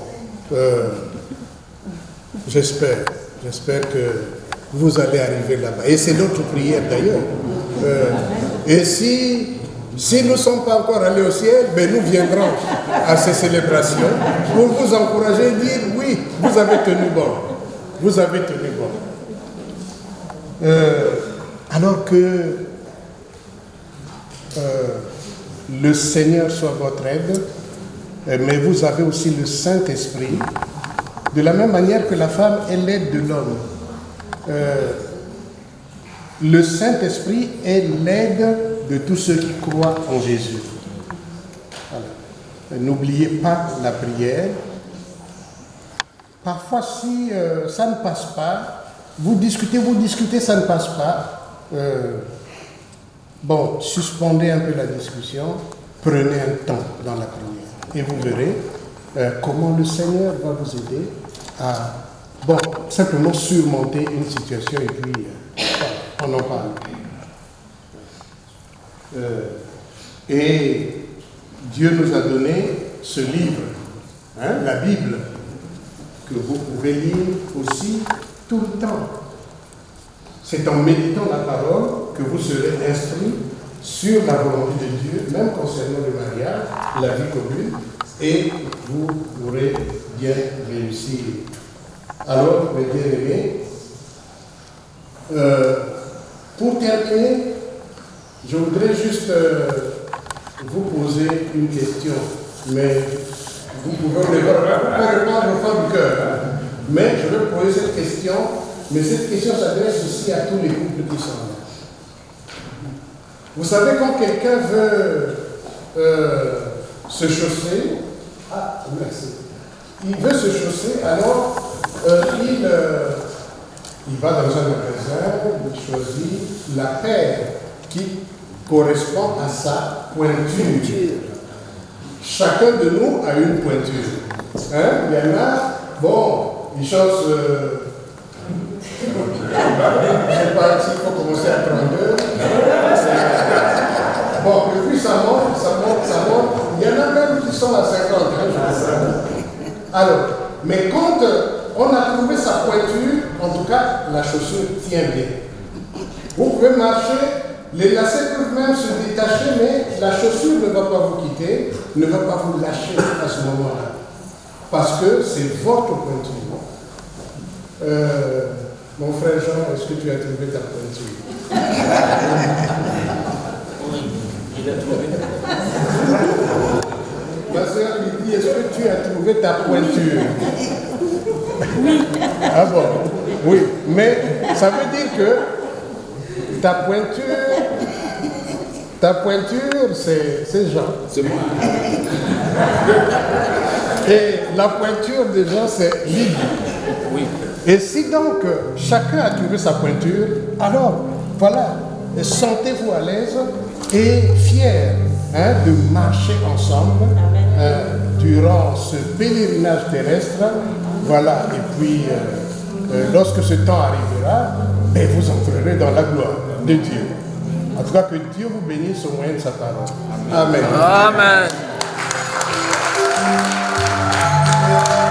j'espère que vous allez arriver là-bas. Et c'est notre prière d'ailleurs. Et si nous ne sommes pas encore allés au ciel, ben nous viendrons à ces célébrations pour vous encourager et dire oui, vous avez tenu bon. Vous avez tenu bon. Alors que le Seigneur soit votre aide, mais vous avez aussi le Saint-Esprit, de la même manière que la femme est l'aide de l'homme. Le Saint-Esprit est l'aide de tous ceux qui croient en Jésus. Voilà. N'oubliez pas la prière. Parfois, si ça ne passe pas, vous discutez, ça ne passe pas. Bon, suspendez un peu la discussion, prenez un temps dans la prière et vous verrez comment le Seigneur va vous aider à, simplement surmonter une situation et puis on en parle. Et Dieu nous a donné ce livre, la Bible, que vous pouvez lire aussi tout le temps. C'est en méditant la parole que vous serez instruit sur la volonté de Dieu, même concernant le mariage, la vie commune, et vous pourrez bien réussir. Alors, mes bien-aimés, pour terminer, je voudrais juste vous poser une question, mais vous pouvez répondre au fond du cœur. Mais je vais poser cette question, mais cette question s'adresse aussi à tous les couples qui sont là. Vous savez, quand quelqu'un veut se chausser, il veut se chausser, alors il va dans un magasin, il choisit la paire qui correspond à sa pointure. Chacun de nous a une pointure. Il y en a, ils chaussent, je ne sais pas s'il faut commencer à 32. Et puis ça monte. Il y en a même qui sont à 50. Alors, mais quand on a trouvé sa pointure, en tout cas, la chaussure tient bien. Vous pouvez marcher, les lacets peuvent même se détacher, mais la chaussure ne va pas vous quitter, ne va pas vous lâcher à ce moment-là. Parce que c'est votre pointure. Mon frère Jean, est-ce que tu as trouvé ta pointure? Oui, il a trouvé. Ma soeur lui dit, est-ce que tu as trouvé ta pointure? Oui. Ah bon? Oui, mais ça veut dire que ta pointure, c'est Jean. C'est moi. Et la pointure de Jean, c'est Lydie. Oui. Et si donc chacun a trouvé sa pointure, alors voilà, sentez-vous à l'aise et fiers de marcher ensemble durant ce pèlerinage terrestre. Voilà, et puis lorsque ce temps arrivera, vous entrerez dans la gloire de Dieu. En tout cas, que Dieu vous bénisse au moyen de sa parole. Amen. Amen. Love.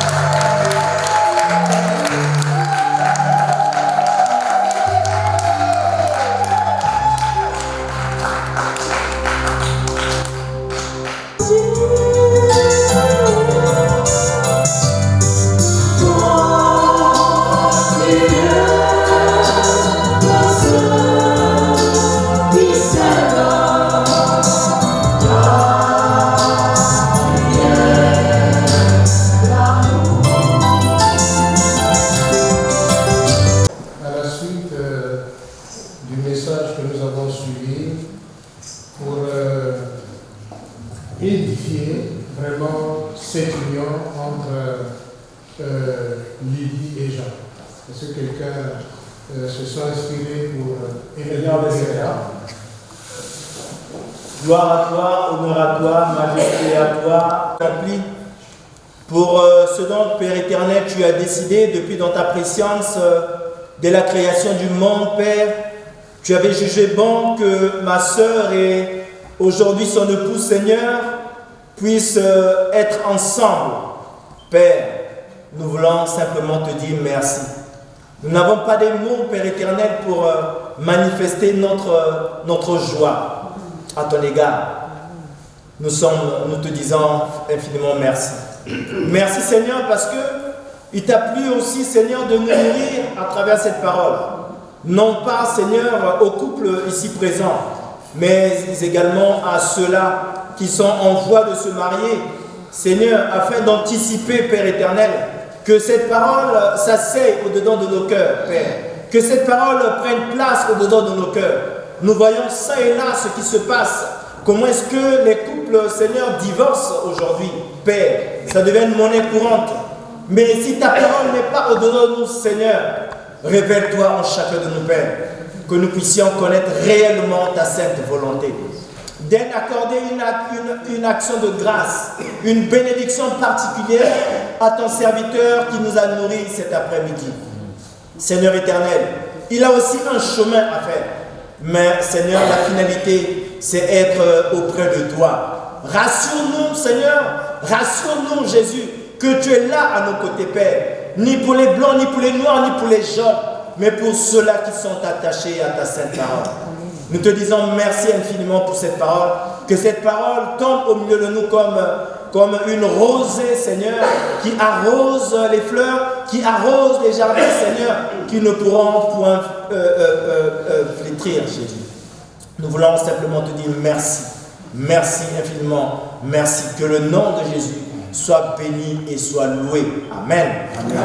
messages que nous avons suivis pour édifier vraiment cette union entre Lydie et Jean. Est-ce que quelqu'un se sent inspiré pour élever le Seigneur? Gloire à toi, honneur à toi, majesté à toi, accompli pour ce dont, Père éternel, tu as décidé depuis dans ta préscience de la création du monde, Père. Tu avais jugé bon que ma sœur et aujourd'hui son époux, Seigneur, puissent être ensemble. Père, nous voulons simplement te dire merci. Nous n'avons pas des mots, Père éternel, pour manifester notre joie à ton égard. Nous te disons infiniment merci. Merci, Seigneur, parce que il t'a plu aussi, Seigneur, de nous nourrir à travers cette parole. Non pas, Seigneur, aux couples ici présents, mais également à ceux-là qui sont en voie de se marier. Seigneur, afin d'anticiper, Père éternel, que cette parole s'asseye au-dedans de nos cœurs, Père. Que cette parole prenne place au-dedans de nos cœurs. Nous voyons ça et là ce qui se passe. Comment est-ce que les couples, Seigneur, divorcent aujourd'hui, Père? Ça devient une monnaie courante. Mais si ta parole n'est pas au-dedans de nous, Seigneur, révèle-toi en chacun de nous, Père, que nous puissions connaître réellement ta sainte volonté. D'accorder une action de grâce, une bénédiction particulière à ton serviteur qui nous a nourris cet après-midi. Seigneur éternel, il a aussi un chemin à faire. Mais Seigneur, la finalité, c'est être auprès de toi. Rassure-nous, Seigneur, rassure-nous, Jésus, que tu es là à nos côtés, Père. Ni pour les blancs, ni pour les noirs, ni pour les jaunes, mais pour ceux-là qui sont attachés à ta sainte parole. Nous te disons merci infiniment pour cette parole. Que cette parole tombe au milieu de nous comme une rosée, Seigneur, qui arrose les fleurs, qui arrose les jardins, Seigneur, qui ne pourront point flétrir, Jésus. Nous voulons simplement te dire merci. Merci infiniment. Merci. Que le nom de Jésus soit béni et soit loué. Amen. Amen.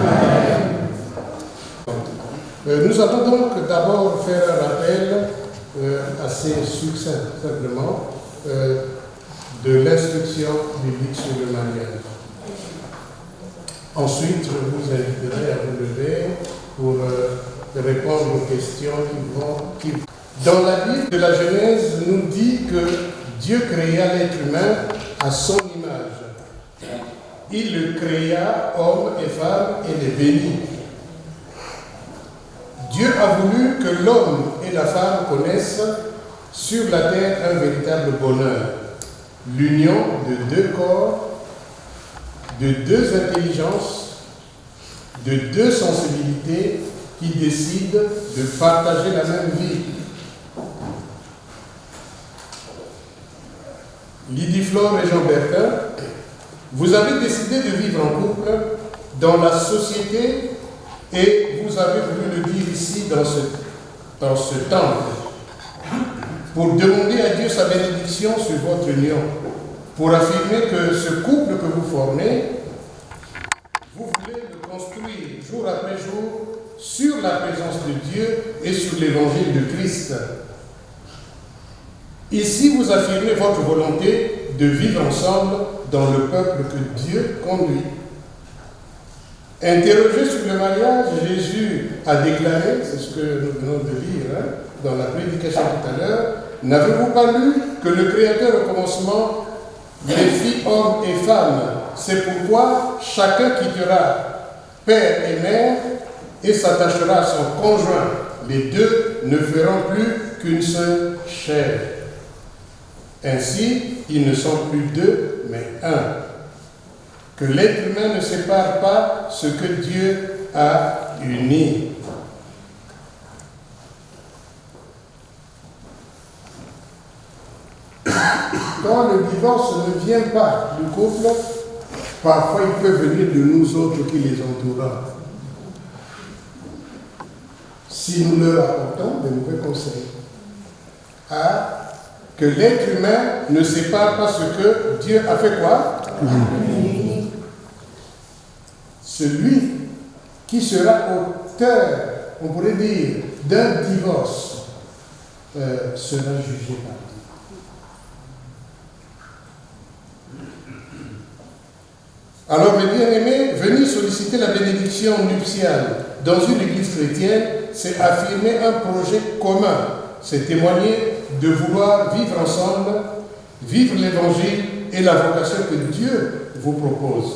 Nous allons donc d'abord faire un rappel assez succinct, simplement, de l'instruction biblique sur le mariage. Ensuite, je vous inviterai à vous lever pour répondre aux questions qui vont. Dans la Bible de la Genèse, nous dit que Dieu créa l'être humain à son image. Il le créa, homme et femme, et les bénit. Dieu a voulu que l'homme et la femme connaissent sur la terre un véritable bonheur. L'union de deux corps, de deux intelligences, de deux sensibilités qui décident de partager la même vie. Lydie Flore et Jean Bertin, vous avez décidé de vivre en couple dans la société et vous avez voulu le dire ici dans ce temple pour demander à Dieu sa bénédiction sur votre union, pour affirmer que ce couple que vous formez, vous voulez le construire jour après jour sur la présence de Dieu et sur l'évangile de Christ. Ici, vous affirmez votre volonté de vivre ensemble dans le peuple que Dieu conduit. Interrogé sur le mariage, Jésus a déclaré, c'est ce que nous venons de lire dans la prédication tout à l'heure, n'avez-vous pas lu que le Créateur au commencement les fit hommes et femmes? C'est pourquoi chacun quittera père et mère et s'attachera à son conjoint. Les deux ne feront plus qu'une seule chair. Ainsi, ils ne sont plus deux, mais un. Que l'être humain ne sépare pas ce que Dieu a uni. Quand le divorce ne vient pas du couple, parfois il peut venir de nous autres qui les entourons. Si nous leur apportons de mauvais conseils. Que l'être humain ne sépare pas ce que Dieu a fait quoi? Celui qui sera auteur, on pourrait dire, d'un divorce, sera jugé par Dieu. Alors, mes bien-aimés, venir solliciter la bénédiction nuptiale dans une église chrétienne, c'est affirmer un projet commun, c'est témoigner de vouloir vivre ensemble, vivre l'évangile et la vocation que Dieu vous propose.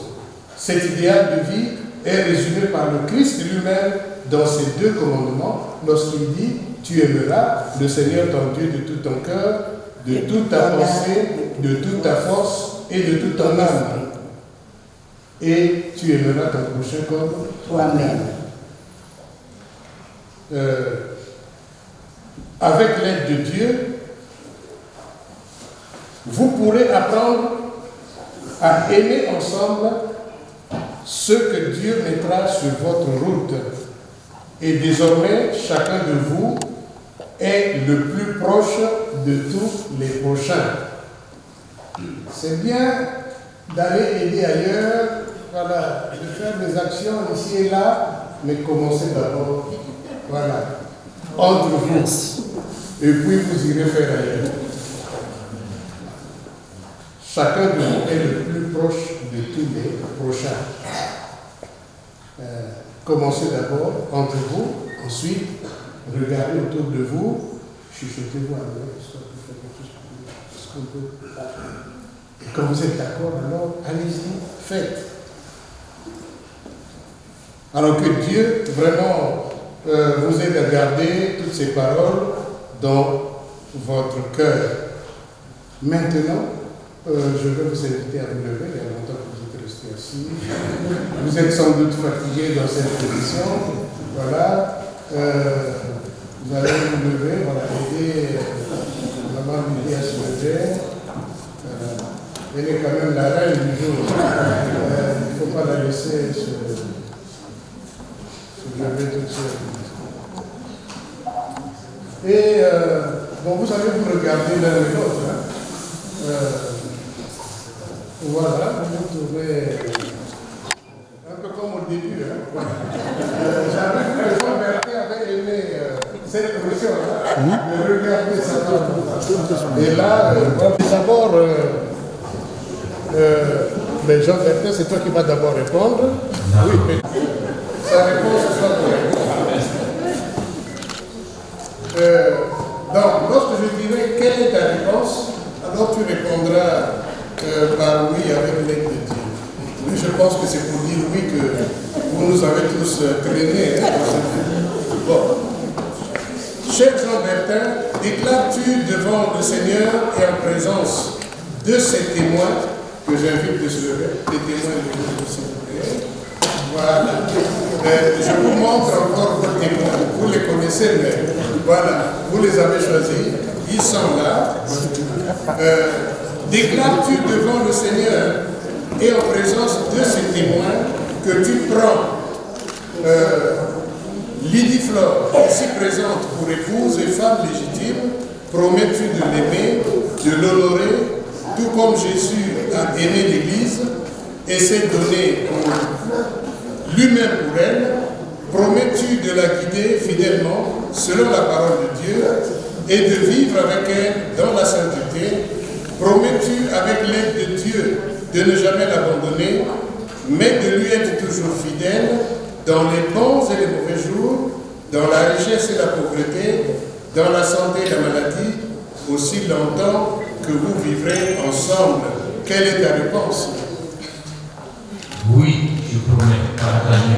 Cet idéal de vie est résumé par le Christ lui-même dans ses 2 commandements, lorsqu'il dit « Tu aimeras le Seigneur ton Dieu de tout ton cœur, de toute ta pensée, de toute ta force et de toute ton âme. Et tu aimeras ton prochain comme toi-même. » Avec l'aide de Dieu, vous pourrez apprendre à aimer ensemble ceux que Dieu mettra sur votre route. Et désormais, chacun de vous est le plus proche de tous les prochains. C'est bien d'aller aider ailleurs, voilà, de faire des actions ici et là, mais commencez d'abord, voilà, entre vous. Et puis vous irez faire ailleurs. Chacun de vous est le plus proche de tous les prochains. Commencez d'abord entre vous, ensuite regardez autour de vous, chuchotez-vous à l'oreille, histoire de faire ce qu'on peut. Et quand vous êtes d'accord, alors allez-y, faites. Alors que Dieu vraiment vous aide à garder toutes ces paroles dans votre cœur. Maintenant, je vais vous inviter à vous lever. Il y a longtemps que vous êtes resté assis. Vous êtes sans doute fatigué dans cette position. Voilà. Vous allez vous lever, voilà, aider maman Lydie à se lever. Elle est quand même la reine du jour. Il ne faut pas la laisser se lever toute seule. Et bon, vous allez vous regarder l'un et l'autre. Hein. Voilà, vous trouvez un peu comme au début. Hein. J'avais vu que Jean Berthet avait aimé cette position, de regarder sa femme. Et là, d'abord, mais Jean Berthet, c'est toi qui vas d'abord répondre. Oui, mais sa réponse sera correcte. Donc, lorsque je dirai quelle est ta réponse, alors tu répondras par oui avec l'aide de Dieu. Mais je pense que c'est pour dire oui que vous nous avez tous traînés. Hein, bon. Cher Jean Bertin, déclares-tu devant le Seigneur et en présence de ces témoins que j'invite de se lever, des témoins de Dieu, s'il vous plaît. Voilà. Je vous montre encore vos témoins. Vous les connaissez, mais voilà, vous les avez choisis. Ils sont là. Déclares-tu devant le Seigneur et en présence de ces témoins que tu prends Lydie Flore, ici présente pour épouse et femme légitime, promets-tu de l'aimer, de l'honorer, tout comme Jésus a aimé l'Église et s'est donné lui-même pour elle? Promets-tu de la guider fidèlement selon la parole de Dieu et de vivre avec elle dans la sainteté? Promets-tu avec l'aide de Dieu de ne jamais l'abandonner, mais de lui être toujours fidèle dans les bons et les mauvais jours, dans la richesse et la pauvreté, dans la santé et la maladie, aussi longtemps que vous vivrez ensemble? Quelle est ta réponse? Oui, je promets, par la nuit.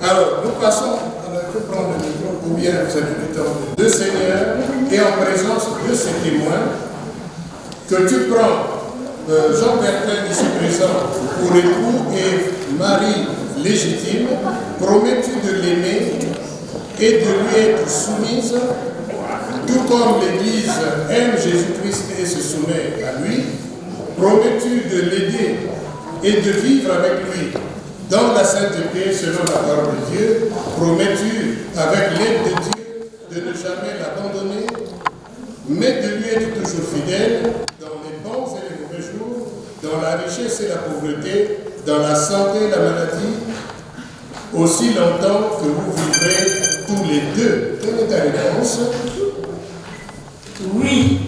Alors, nous passons, il faut prendre le micro, ou bien vous avez le temps, le Seigneur, et en présence de ces témoins, que tu prends Jean Bertin ici présent pour époux et mari légitime, promets-tu de l'aimer et de lui être soumise tout comme l'Église aime Jésus-Christ et se soumet à lui, promets-tu de l'aider et de vivre avec lui dans la sainteté selon la parole de Dieu? Promets-tu, avec l'aide de Dieu, de ne jamais l'abandonner, mais de lui être toujours fidèle dans les bons et les mauvais jours, dans la richesse et la pauvreté, dans la santé et la maladie, aussi longtemps que vous vivrez tous les deux? Quelle est ta réponse? Oui.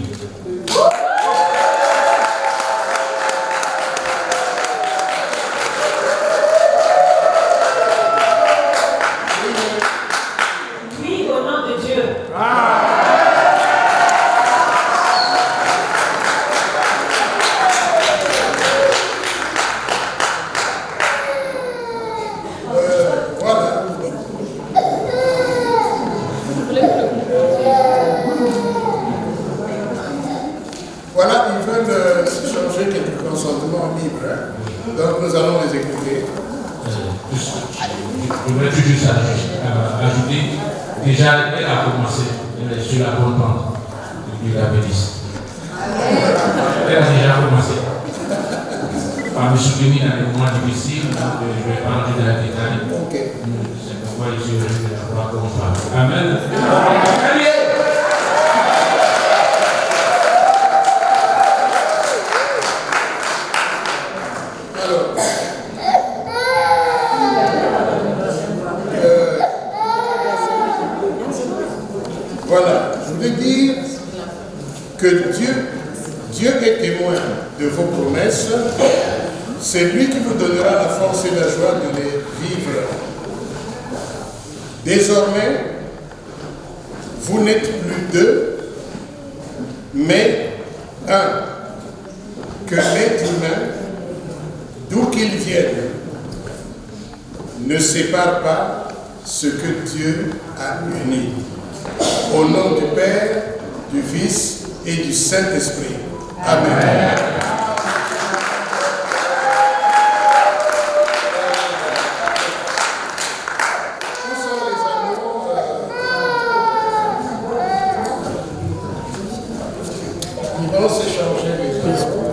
Oui, au nom de Dieu. Voilà. Voilà, ils veulent changer quelques consentements libres. Hein. Donc nous allons les écouter. Je voudrais juste ajouter, déjà elle a commencé, elle est sur la bonne pente depuis la Bélice. Elle a déjà commencé à me soutenir dans les moments difficiles, donc je vais pas rentrer dans la détail. C'est pourquoi je suis venu la croix comme femme. Amen. Voilà, je voulais dire que Dieu est témoin de vos promesses. C'est lui qui vous donnera la force et la joie de les vivre. Désormais, vous n'êtes plus deux, mais un. Que l'être humain, d'où qu'il vienne, ne sépare pas ce que Dieu a uni. Au nom du Père, du Fils et du Saint-Esprit. Amen. Où sont les anneaux? Ils vont s'échanger les anneaux.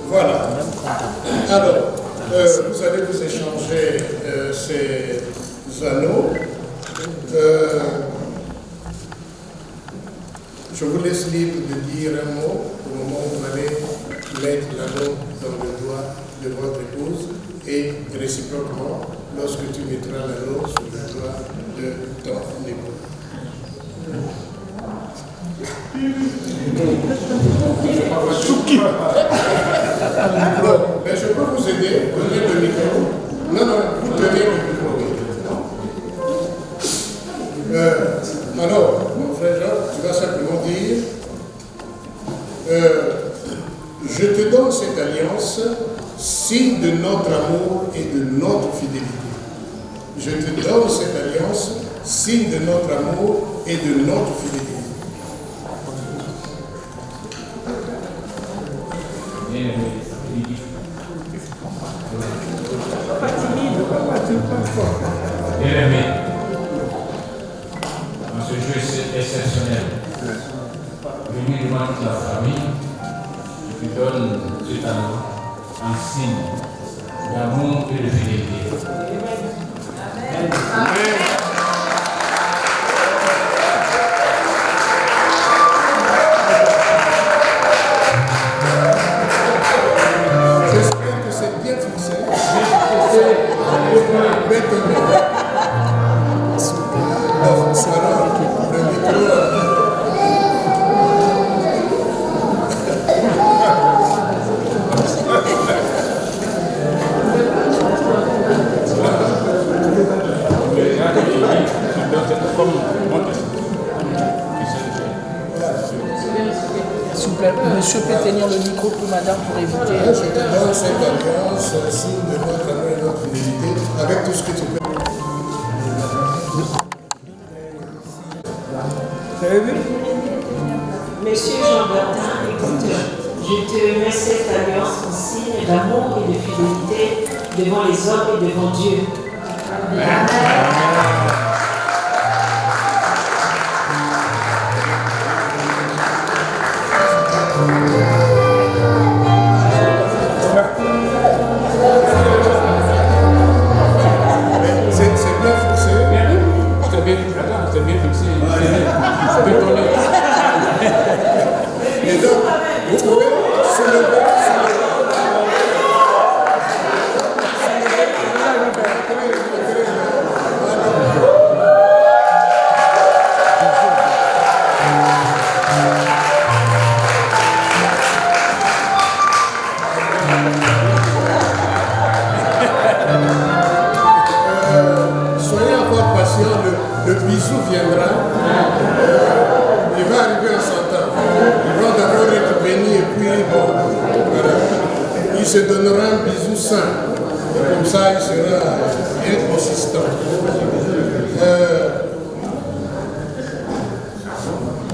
Voilà. Alors, vous allez vous échanger ces anneaux. Je vous laisse libre de dire un mot au moment où vous allez mettre l'anneau dans le doigt de votre épouse et réciproquement lorsque tu mettras l'anneau sur le doigt de ton époux. Mais je peux vous aider, donner le micro. Non, vous tenez le micro. Alors, mon frère Jean, tu vas simplement dire je te donne cette alliance, signe de notre amour et de notre fidélité. Je te donne cette alliance, signe de notre amour et de notre fidélité. Bien-aimé, dans ce jeu exceptionnel, venu devant toute la famille, je te donne cet amour en signe d'amour et de fidélité. Amen. J'espère que c'est bien fixé. Alors, le micro Monsieur peut tenir le micro pour madame pour éviter. Je te donne cette alliance, signe de notre amour et notre fidélité, avec tout ce que tu peux. Vous avez vu? Monsieur Jean-Bertin, écoute, je te mets cette alliance en signe d'amour et de fidélité devant les hommes et devant Dieu. C'est bien fixé. C'est bien fixé. C'est bétonné. Et donc, vous pouvez soulever. Soyez encore patient, le bisou viendra. Il va arriver en son temps. Ils vont d'abord être bénis et puis bon, voilà. Il se donnera un bisou sain. Et comme ça, il sera bien consistant.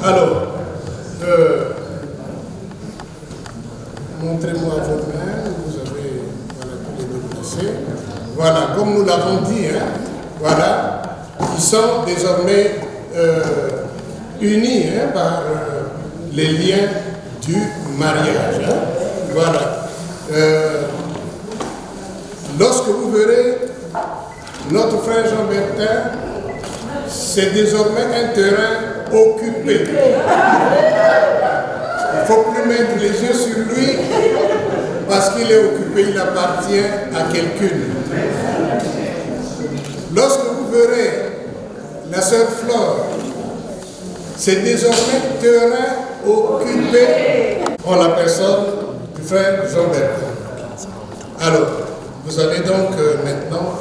Alors, montrez-moi vos mains. Vous avez les deux placés. Voilà, comme nous l'avons dit, hein, voilà, ils sont désormais unis par les liens du mariage. Hein, voilà. Lorsque vous verrez notre frère Jean-Bertin, c'est désormais un terrain occupé. Il ne faut plus mettre les yeux sur lui parce qu'il est occupé, il appartient à quelqu'une. Lorsque vous verrez la sœur Flore, c'est désormais terrain occupé en la personne du frère Jean-Bertin. Alors, vous allez donc maintenant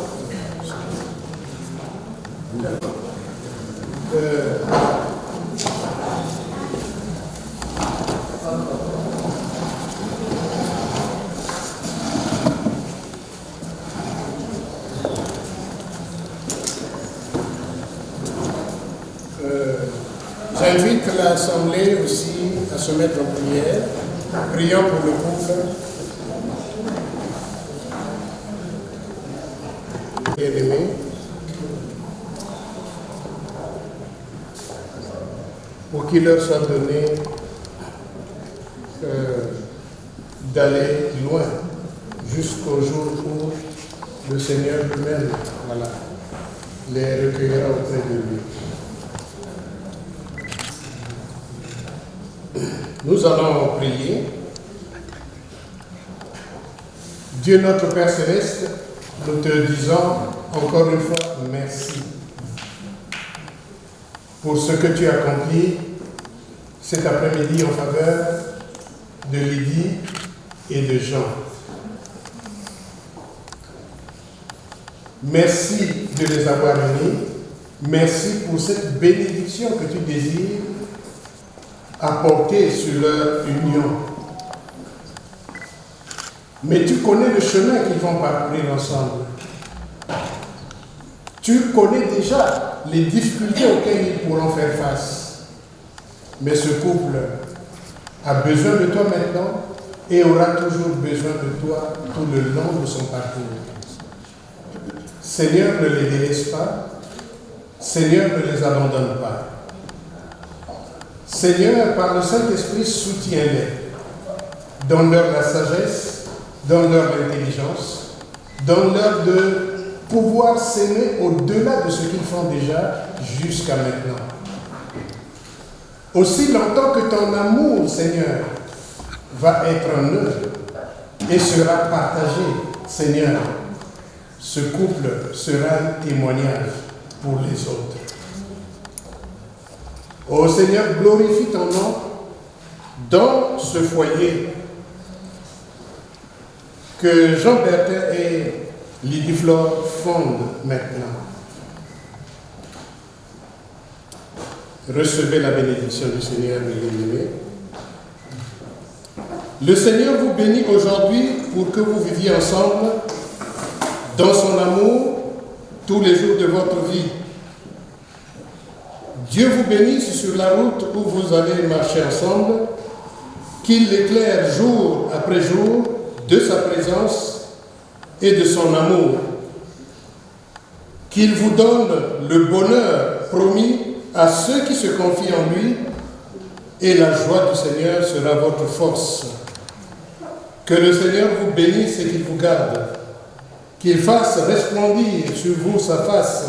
j'invite l'Assemblée aussi à se mettre en prière. Prions pour le couple. Bien-aimé, pour qu'il leur soit donné d'aller loin jusqu'au jour où le Seigneur lui-même, voilà, les recueillera auprès de lui. Nous allons prier. Dieu notre Père Céleste, nous te disons encore une fois merci pour ce que tu as accompli cet après-midi en faveur de Lydie et de Jean. Merci de les avoir unis. Merci pour cette bénédiction que tu désires apporter sur leur union. Mais tu connais le chemin qu'ils vont parcourir ensemble. Tu connais déjà les difficultés auxquelles ils pourront faire face. Mais ce couple a besoin de toi maintenant et aura toujours besoin de toi tout le long de son parcours. Seigneur, ne les délaisse pas. Seigneur, ne les abandonne pas. Seigneur, par le Saint-Esprit, soutiens-les. Donne-leur la sagesse, donne-leur l'intelligence, donne-leur de pouvoir s'aimer au-delà de ce qu'ils font déjà jusqu'à maintenant. Aussi longtemps que ton amour, Seigneur, va être en eux et sera partagé, Seigneur, ce couple sera un témoignage pour les autres. Ô Seigneur, glorifie ton nom dans ce foyer que Jean-Bertin et Lydie Flore fondent maintenant. Recevez la bénédiction du Seigneur, bien-aimé. Le Seigneur vous bénit aujourd'hui pour que vous viviez ensemble dans son amour tous les jours de votre vie. Dieu vous bénisse sur la route où vous allez marcher ensemble, qu'il l'éclaire jour après jour de sa présence et de son amour, qu'il vous donne le bonheur promis à ceux qui se confient en lui, et la joie du Seigneur sera votre force. Que le Seigneur vous bénisse et qu'il vous garde, qu'il fasse resplendir sur vous sa face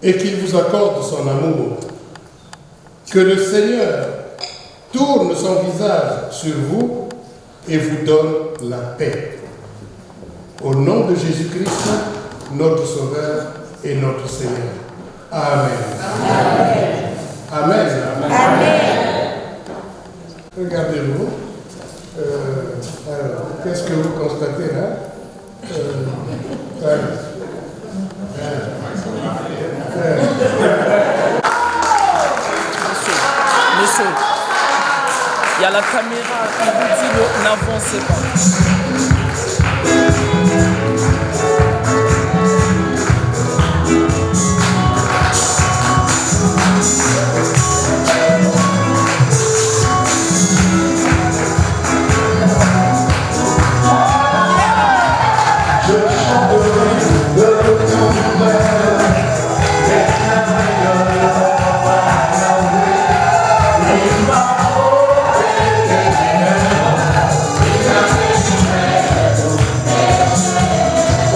et qu'il vous accorde son amour. Que le Seigneur tourne son visage sur vous et vous donne la paix. Au nom de Jésus-Christ, notre Sauveur et notre Seigneur. Amen. Amen. Amen. Amen. Regardez-vous. Alors, qu'est-ce que vous constatez là? Monsieur, il y a la caméra qui vous dit n'avancez pas.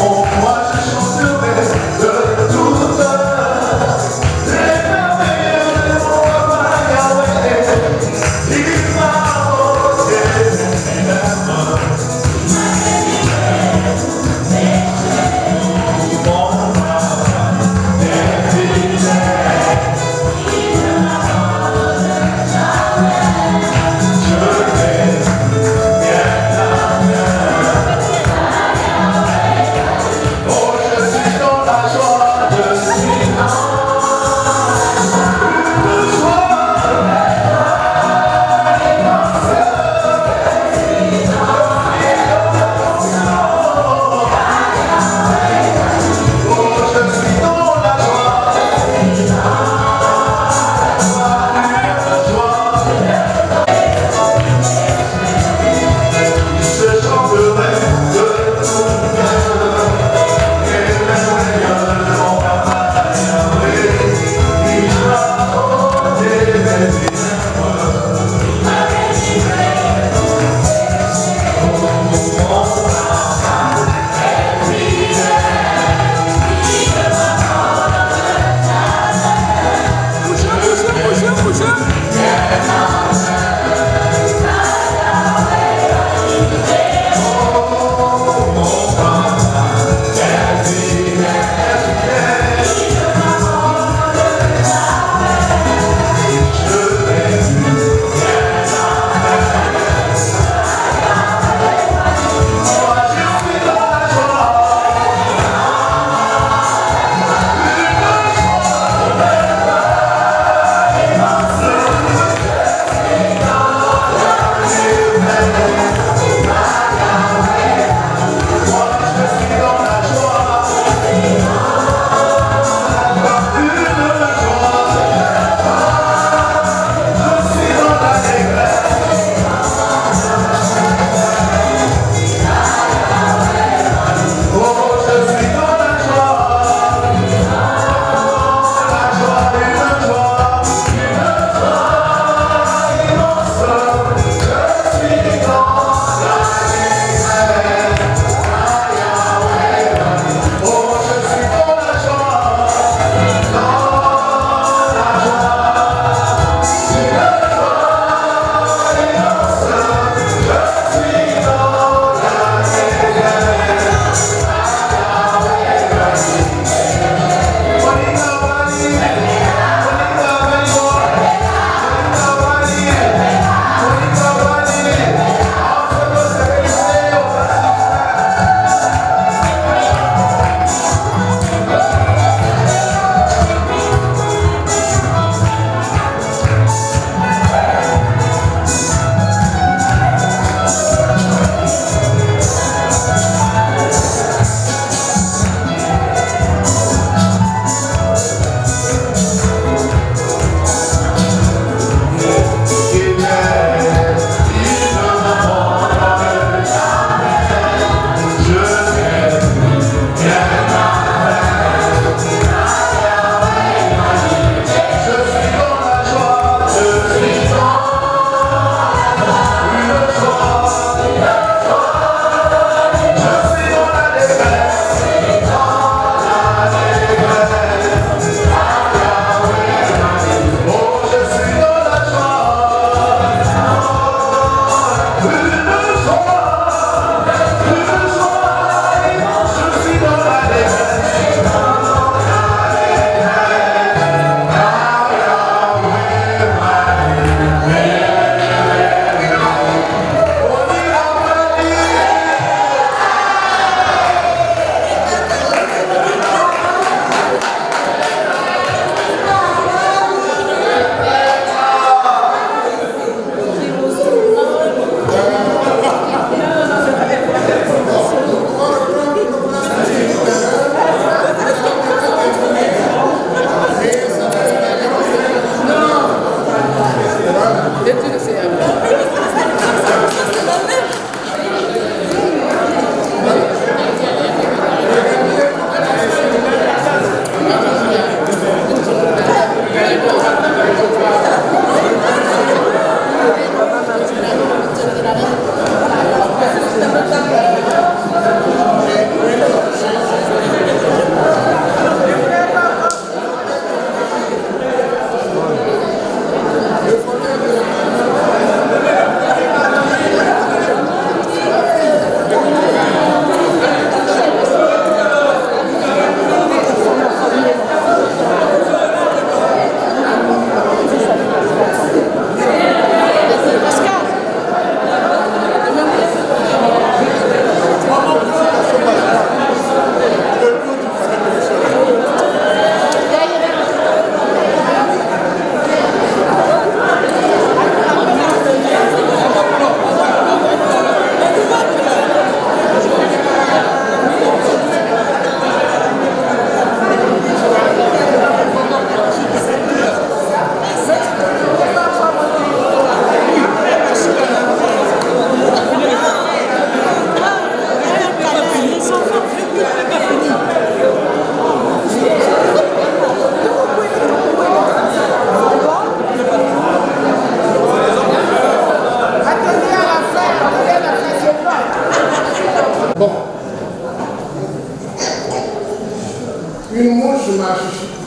Oh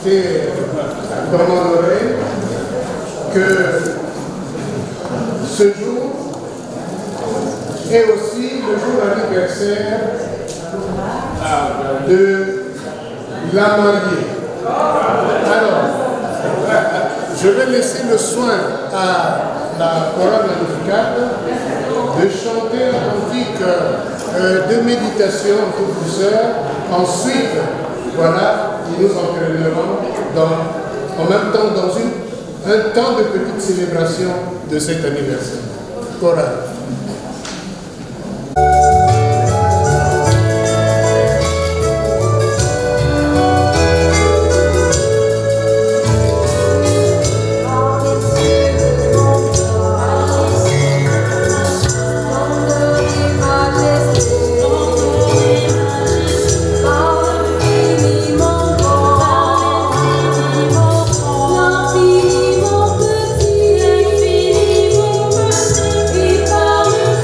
citer dans mon oreille que ce jour est aussi le jour anniversaire de la mariée. Alors, je vais laisser le soin à la chorale magnificale de chanter un cantique de méditation en toute douceur. Ensuite, voilà, ils nous entraîneront en même temps dans un temps de petite célébration de cet anniversaire. Chorale. Infiniment petit, et par le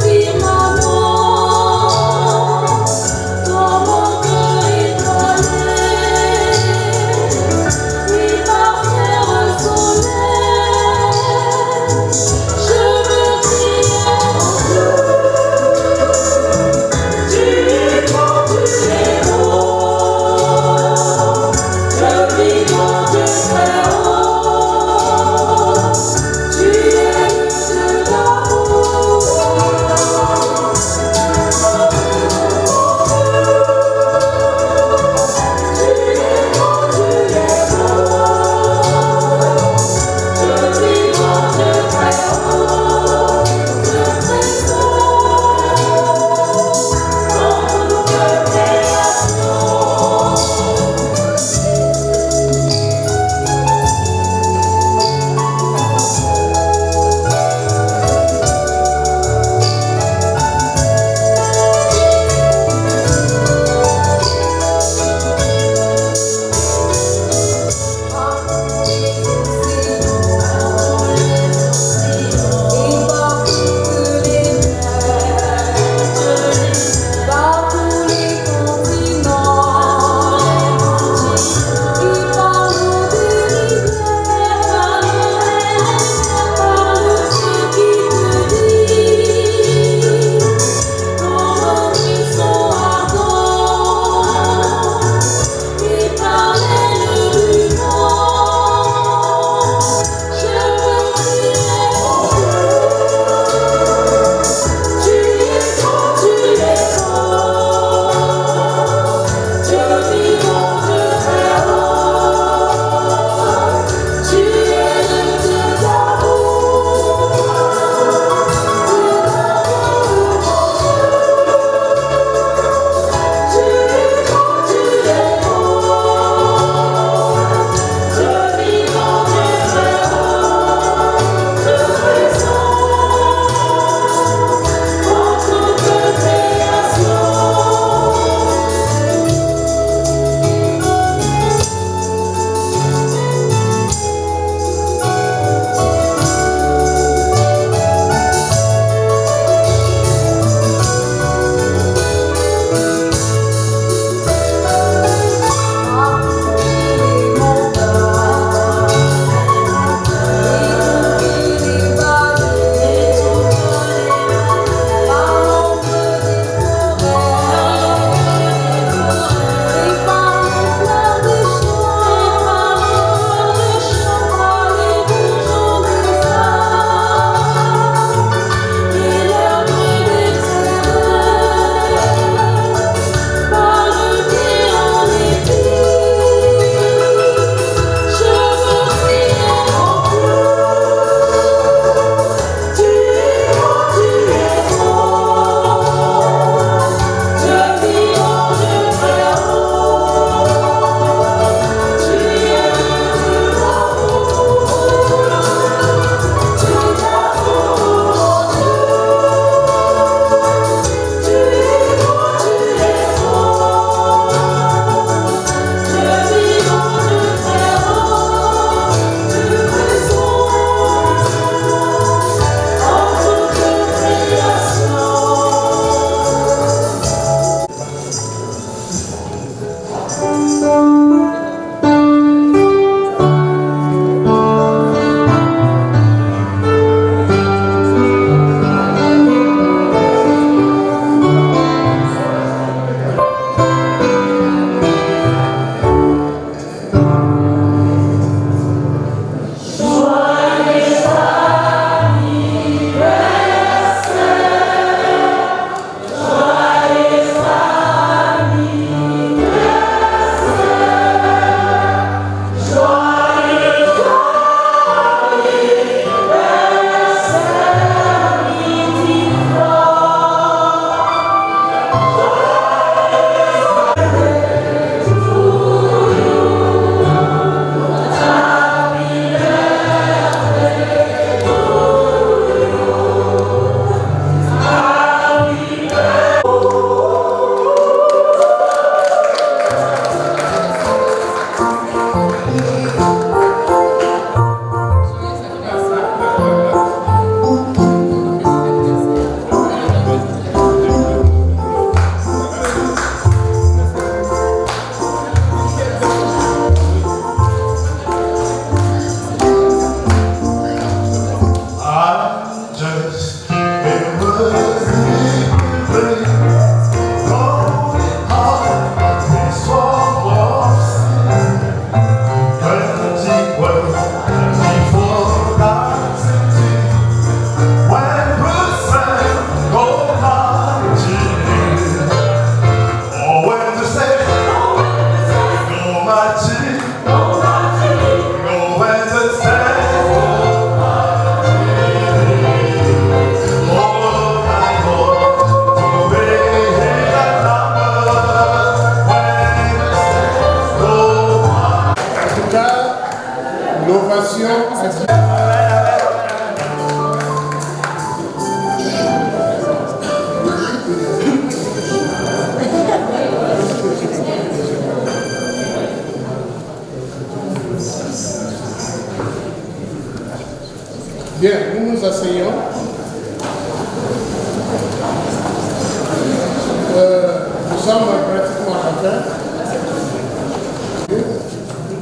Nous sommes pratiquement à la fin.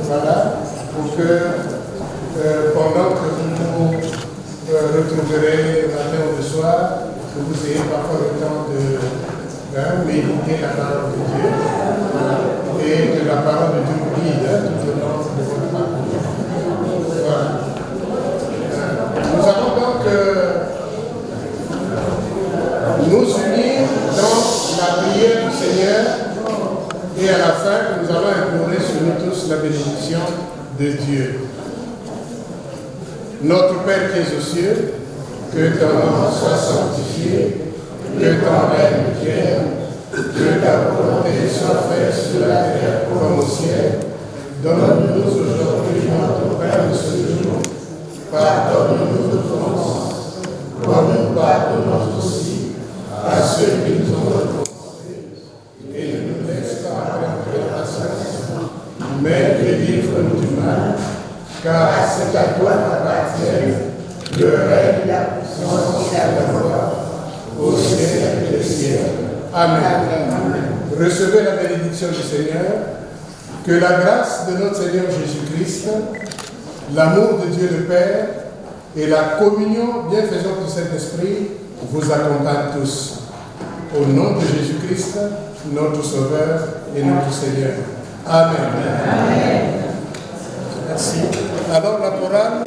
Voilà, pour que pendant que vous nous retrouverez le matin ou le soir, que vous ayez parfois le temps de méditer la parole de Dieu et que la parole de Dieu vous guide tout au long de votre parcours. Voilà. Nous allons donc nous unir dans la prière du Seigneur et à la fin, nous allons implorer sur nous tous la bénédiction de Dieu. Notre Père qui es aux cieux, que ton nom soit sanctifié, que ton règne vienne, que ta volonté soit faite sur la terre comme au ciel. Donne-nous aujourd'hui notre pain de ce jour. Pardonne-nous nos offenses, comme nous pardonnons aussi à ceux qui nous ont offensés. Et ne nous laisse pas entrer dans la tentation, mais délivre-nous du mal, car c'est à toi qu'appartiennent le règne, la puissance et la gloire, au siècle des siècles. Amen. Recevez la bénédiction du Seigneur. Que la grâce de notre Seigneur Jésus-Christ, l'amour de Dieu le Père et la communion bienfaisante du Saint-Esprit vous accompagnent tous. Au nom de Jésus-Christ, notre Sauveur et notre Seigneur. Amen. Amen. Merci. Alors la chorale.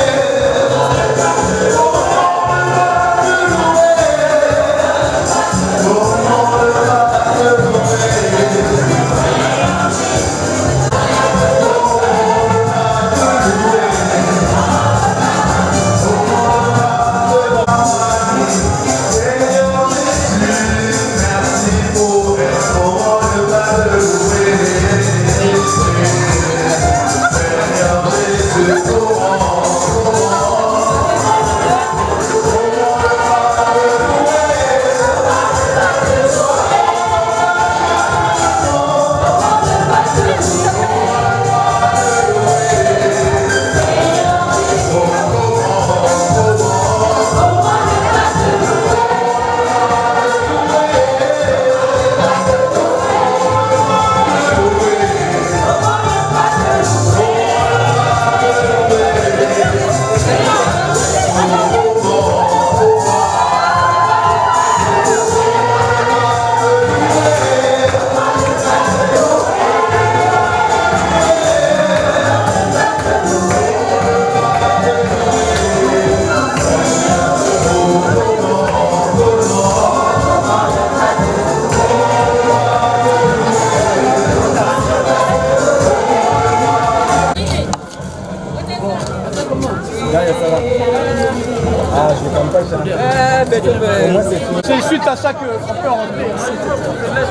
C'est suite à ça qu'on peut rentrer.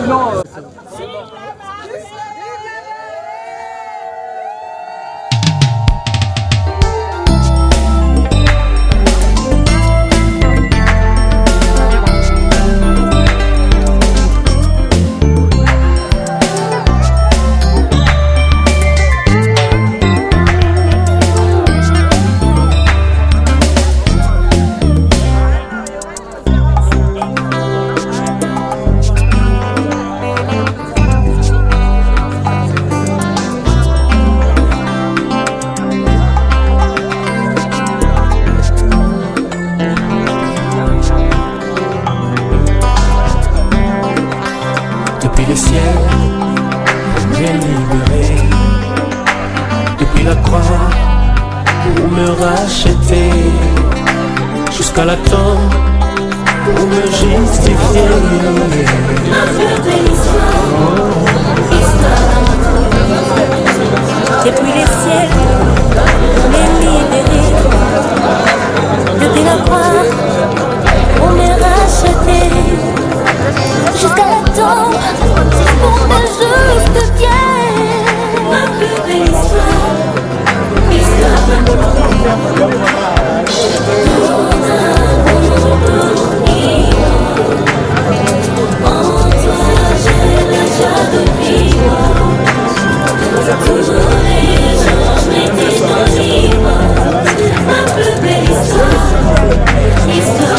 Sinon. Depuis le ciel, bien libéré. Depuis la croix, pour me racheter. Jusqu'à la tombe, pour me justifier. Depuis les ciels, on est libéré. Depuis la croix, on est racheté. Jusqu'à la tombe, pour me justifier. Ma plus belle histoire, histoire en toi j'ai la joie de vivre. Tous les jours je m'étais dans l'immense. Ma plus belle histoire, histoire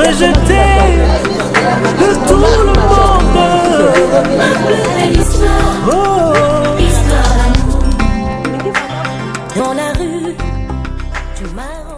rejeté de tout le monde. Oh. Dans la rue, tu m'as